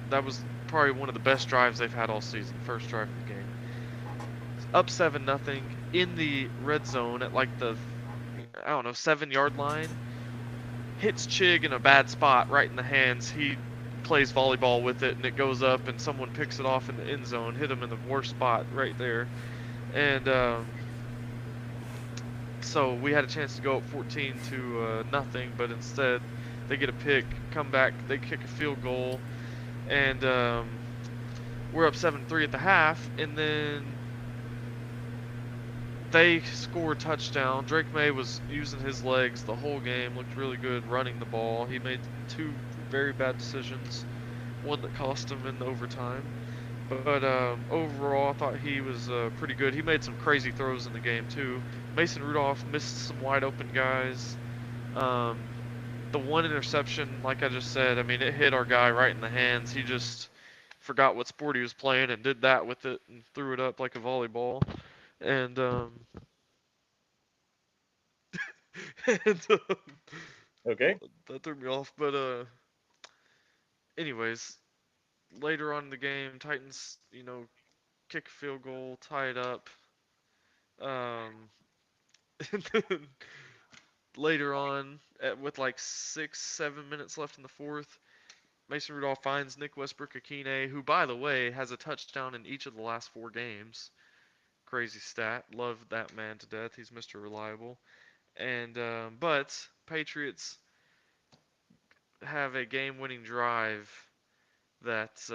That was probably one of the best drives they've had all season, first drive of the game. Up 7-0 in the red zone at like the, I don't know, 7-yard line. Hits Chig in a bad spot right in the hands. He plays volleyball with it and it goes up and someone picks it off in the end zone. Hit him in the worst spot right there. And so we had a chance to go up 14-0, but instead they get a pick, come back, they kick a field goal, and we're up 7-3 at the half, and then they score a touchdown. Drake May was using his legs the whole game, looked really good running the ball. He made 2 very bad decisions, one that cost him in the overtime. But overall, I thought he was pretty good. He made some crazy throws in the game, too. Mason Rudolph missed some wide open guys. The one interception, like I just said, I mean, it hit our guy right in the hands. He just forgot what sport he was playing and did that with it and threw it up like a volleyball. And, and Okay. that threw me off. But anyways, later on in the game, Titans, kick a field goal, tie it up. And then later on, with like 6-7 minutes left in the fourth, Mason Rudolph finds Nick Westbrook-Akine, who, by the way, has a touchdown in each of the last 4 games. Crazy stat. Love that man to death. He's Mr. Reliable. And but Patriots have a game-winning drive that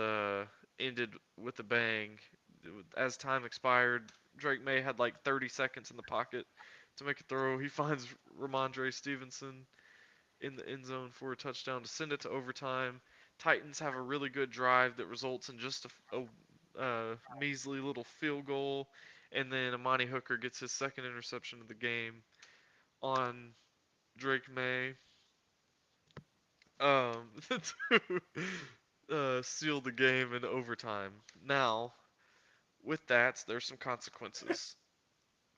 ended with a bang. As time expired, Drake May had like 30 seconds in the pocket to make a throw. He finds Ramondre Stevenson in the end zone for a touchdown to send it to overtime. Titans have a really good drive that results in just a measly little field goal, and then Amani Hooker gets his second interception of the game on Drake May to seal the game in overtime. Now, with that, there's some consequences.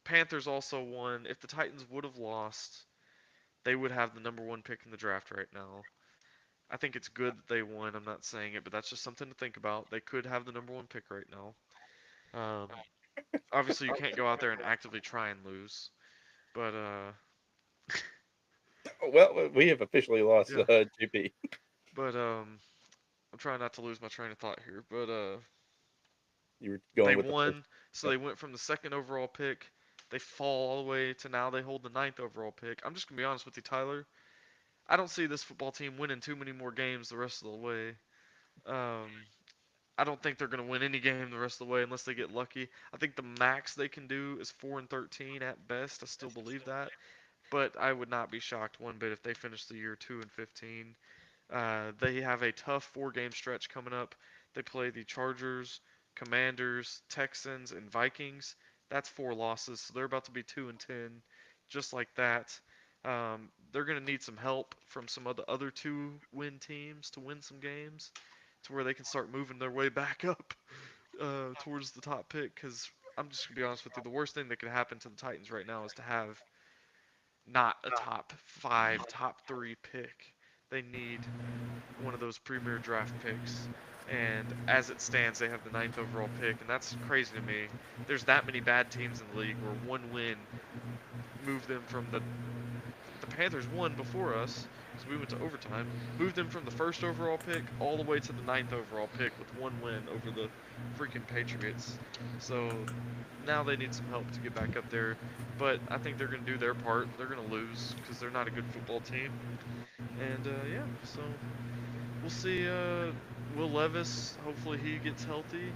Panthers also won. If the Titans would have lost, they would have the number 1 pick in the draft right now. I think it's good that they won. I'm not saying it, but that's just something to think about. They could have the number 1 pick right now. Obviously, you can't go out there and actively try and lose, but Well, we have officially lost yeah. JP. But I'm trying not to lose my train of thought here. But You were they going with won, so they went from the 2nd overall pick. They fall all the way to now they hold the 9th overall pick. I'm just gonna be honest with you, Tyler. I don't see this football team winning too many more games the rest of the way. I don't think they're going to win any game the rest of the way unless they get lucky. I think the max they can do is 4-13 at best. I still believe that, but I would not be shocked one bit if they finish the year 2-15. They have a tough 4-game stretch coming up. They play the Chargers, Commanders, Texans, and Vikings. That's 4 losses, so they're about to be 2-10, just like that. They're going to need some help from some of the other 2-win teams to win some games, to where they can start moving their way back up towards the top pick. Because I'm just going to be honest with you, the worst thing that could happen to the Titans right now is to have not a top 5, top 3 pick. They need one of those premier draft picks. And as it stands, they have the 9th overall pick, and that's crazy to me. There's that many bad teams in the league where one win moved them from the Panthers won before us, because we went to overtime, moved them from the 1st overall pick all the way to the 9th overall pick with 1 win over the freaking Patriots. So now they need some help to get back up there, but I think they're going to do their part. They're going to lose because they're not a good football team. And yeah, so we'll see. Will Levis, hopefully he gets healthy.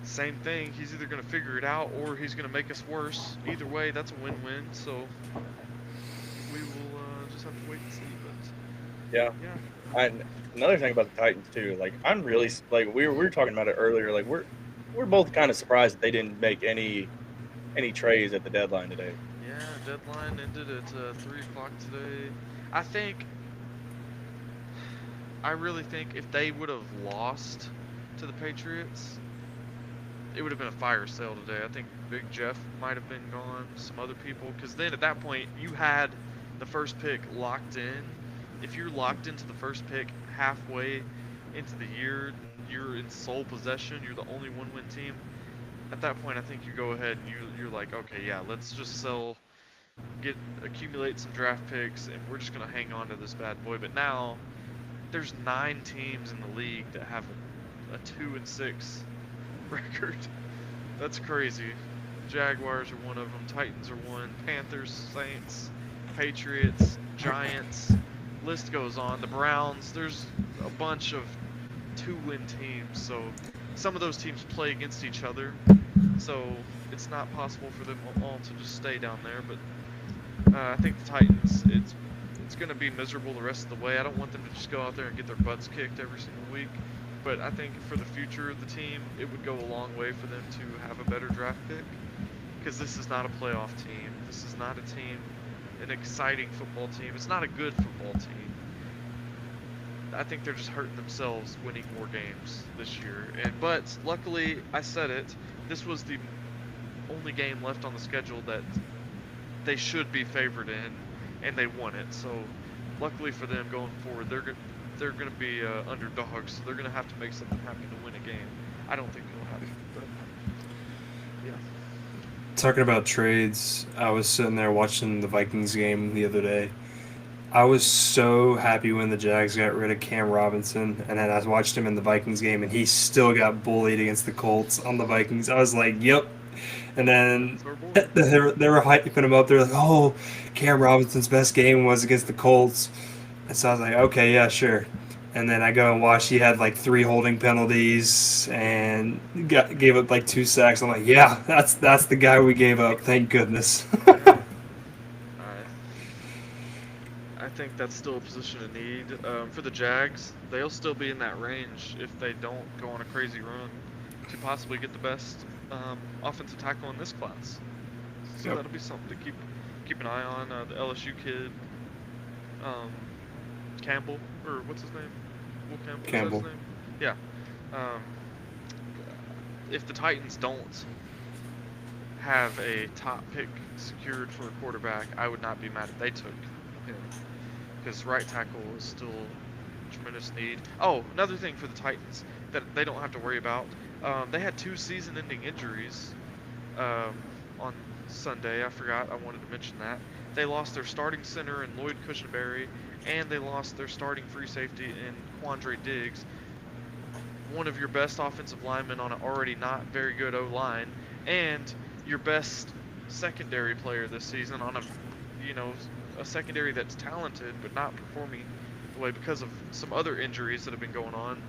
Same thing, he's either going to figure it out or he's going to make us worse. Either way, that's a win-win, so we will just have to wait and see. But yeah. Another thing about the Titans too, like I'm really like we were talking about it earlier, like we're both kind of surprised that they didn't make any trades at the deadline today. Yeah, deadline ended at 3 o'clock today. I really think if they would have lost to the Patriots, it would have been a fire sale today. I think Big Jeff might have been gone, some other people, because then at that point you had the first pick locked in. If you're locked into the first pick halfway into the year, you're in sole possession, you're the only one-win team. At that point, I think you go ahead and you're like, okay, yeah, let's just accumulate some draft picks, and we're just gonna hang on to this bad boy. But now there's 9 teams in the league that have a 2-6 record. That's crazy. Jaguars are one of them. Titans are one. Panthers, Saints, Patriots, Giants. List goes on. The Browns. There's a bunch of 2-win teams. So some of those teams play against each other. So it's not possible for them all to just stay down there. But I think the Titans, it's going to be miserable the rest of the way. I don't want them to just go out there and get their butts kicked every single week. But I think for the future of the team, it would go a long way for them to have a better draft pick. Because this is not a playoff team. This is not a team, an exciting football team. It's not a good football team. I think they're just hurting themselves winning more games this year. But luckily, I said it, this was the only game left on the schedule that they should be favored in, and they won it. So luckily for them going forward, they're going to be underdogs, so they're going to have to make something happen to win a game. I don't think it'll happen, but yeah. Talking about trades, I was sitting there watching the Vikings game the other day. I was so happy when the Jags got rid of Cam Robinson, and then I watched him in the Vikings game, and he still got bullied against the Colts on the Vikings. I was like, yep. And then they were hyping him up. They're like, oh, Cam Robinson's best game was against the Colts. And so I was like, okay, yeah, sure. And then I go and watch. He had like 3 holding penalties and gave up like 2 sacks. I'm like, yeah, that's the guy we gave up. Thank goodness. I think that's still a position of need. For the Jags, they'll still be in that range if they don't go on a crazy run to possibly get the best offensive tackle in this class. So that'll be something to keep an eye on. The LSU kid, Campbell, or what's his name? Will Campbell. Campbell. Is that his name? Yeah. If the Titans don't have a top pick secured for a quarterback, I would not be mad if they took him. Because right tackle is still a tremendous need. Oh, another thing for the Titans that they don't have to worry about. They had 2 season-ending injuries on Sunday. I forgot. I wanted to mention that. They lost their starting center in Lloyd Cushenberry, and they lost their starting free safety in Quandre Diggs. One of your best offensive linemen on an already not very good O-line, and your best secondary player this season on a secondary that's talented but not performing the way because of some other injuries that have been going on.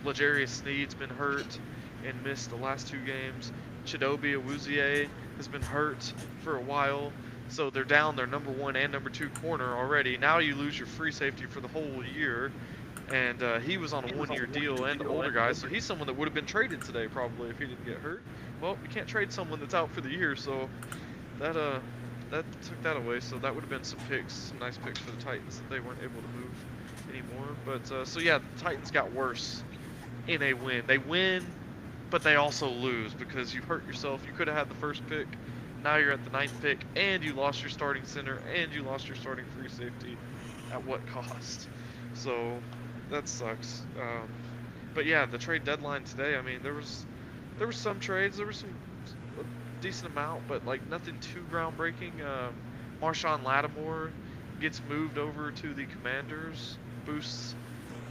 L'Jarius Sneed's been hurt and missed the last 2 games. Chidobe Awuzie has been hurt for a while, so they're down their number 1 and number 2 corner already. Now you lose your free safety for the whole year, and he was on a 1-year deal and the older guy, so he's someone that would have been traded today probably if he didn't get hurt. Well, you can't trade someone that's out for the year, so that took that away. So that would have been some nice picks for the Titans that they weren't able to move anymore. But so yeah, the Titans got worse in a win. They win, but they also lose because you hurt yourself. You could have had the first pick. Now you're at the 9th pick, and you lost your starting center, and you lost your starting free safety. At what cost? So that sucks. But yeah, the trade deadline today. I mean, there was some trades. There was a decent amount, but like nothing too groundbreaking. Marshawn Lattimore gets moved over to the Commanders, boosts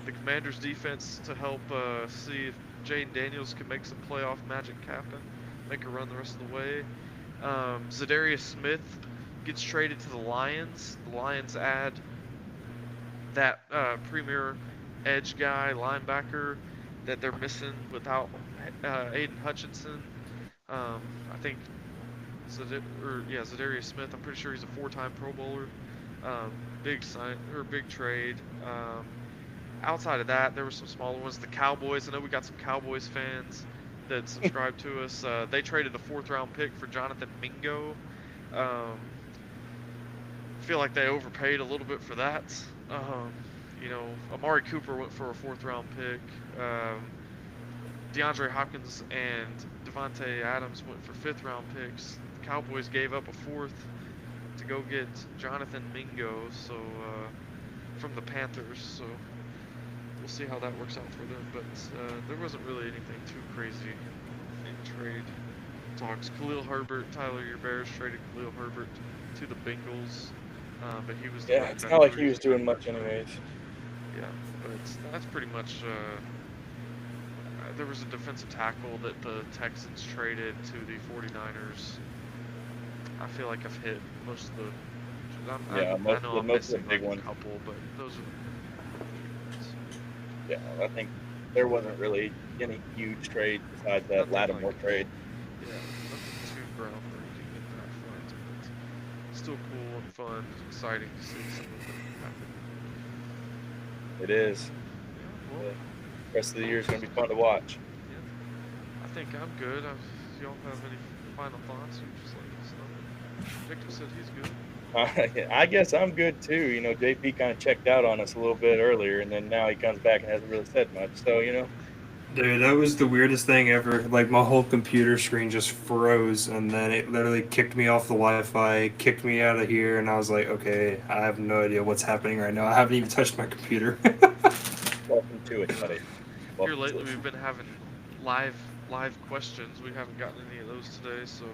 the Commanders defense to help see if Jaden Daniels can make some playoff magic happen, make a run the rest of the way. Zadarius Smith gets traded to the Lions. The Lions add that premier edge guy, linebacker that they're missing without Aiden Hutchinson. I think Zadarius Smith. I'm pretty sure he's a 4-time Pro Bowler. Big trade. outside of that, there were some smaller ones. The Cowboys. I know we got some Cowboys fans that subscribe to us. They traded a 4th-round pick for Jonathan Mingo. Feel like they overpaid a little bit for that. Amari Cooper went for a 4th-round pick. DeAndre Hopkins and Devontae Adams went for 5th-round picks. The Cowboys gave up a 4th to go get Jonathan Mingo, from the Panthers. So we'll see how that works out for them. But there wasn't really anything too crazy in trade talks. Khalil Herbert, Tyler, your Bears traded Khalil Herbert to the Bengals, but he was Yeah, it's not like he was doing much anyways. Yeah, but that's pretty much. There was a defensive tackle that the Texans traded to the 49ers. I feel like I've hit most of the. I know I'm missing like a couple, but those are the big ones. Yeah, I think there wasn't really any huge trade besides that Lattimore trade. Yeah, nothing too groundbreaking in that front, but still cool and fun, exciting to see some of them happen. It is. Yeah, well, the rest of the year is going to be fun to watch. Yeah, I think I'm good. If y'all have any final thoughts, you just let us know. Victor said he's good. I guess I'm good too. JP kind of checked out on us a little bit earlier, and then now he comes back and hasn't really said much. So, Dude, that was the weirdest thing ever. Like, my whole computer screen just froze, and then it literally kicked me off the Wi-Fi, kicked me out of here, and I was like, okay, I have no idea what's happening right now. I haven't even touched my computer. Welcome to it, buddy. Here lately, we've been having live questions. We haven't gotten any of those today, so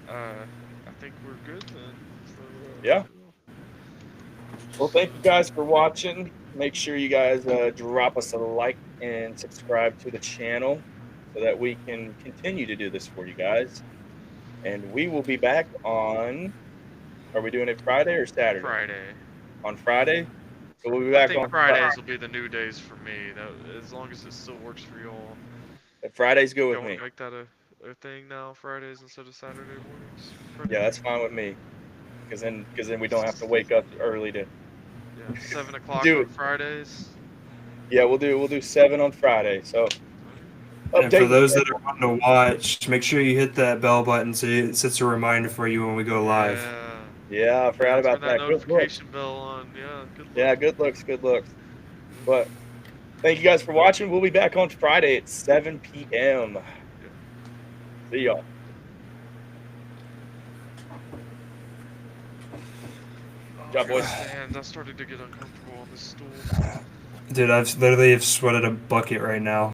I think we're good then. So, yeah. Well, thank you guys for watching. Make sure you guys drop us a like and subscribe to the channel so that we can continue to do this for you guys. And we will be back on. Are we doing it Friday or Saturday? Friday. On Friday. So we'll be back I think on Fridays will be the new days for me. As long as it still works for y'all. Fridays go with Y'all me. make that a thing now, Fridays instead of Saturday mornings? Yeah, that's fine with me. Because then we don't have to wake up early to. Yeah, 7 o'clock on Fridays. Yeah, we'll do 7 on Friday. So. And for those that are wanting to watch, make sure you hit that bell button so it sets a reminder for you when we go live. Yeah, I forgot about that. Turn that notification bell on. Yeah, good looks. Yeah, good looks. But thank you guys for watching. We'll be back on Friday at 7 p.m. Yeah. See y'all. Good job, boys. And I started to get uncomfortable on this stool. Dude, I've literally sweated a bucket right now.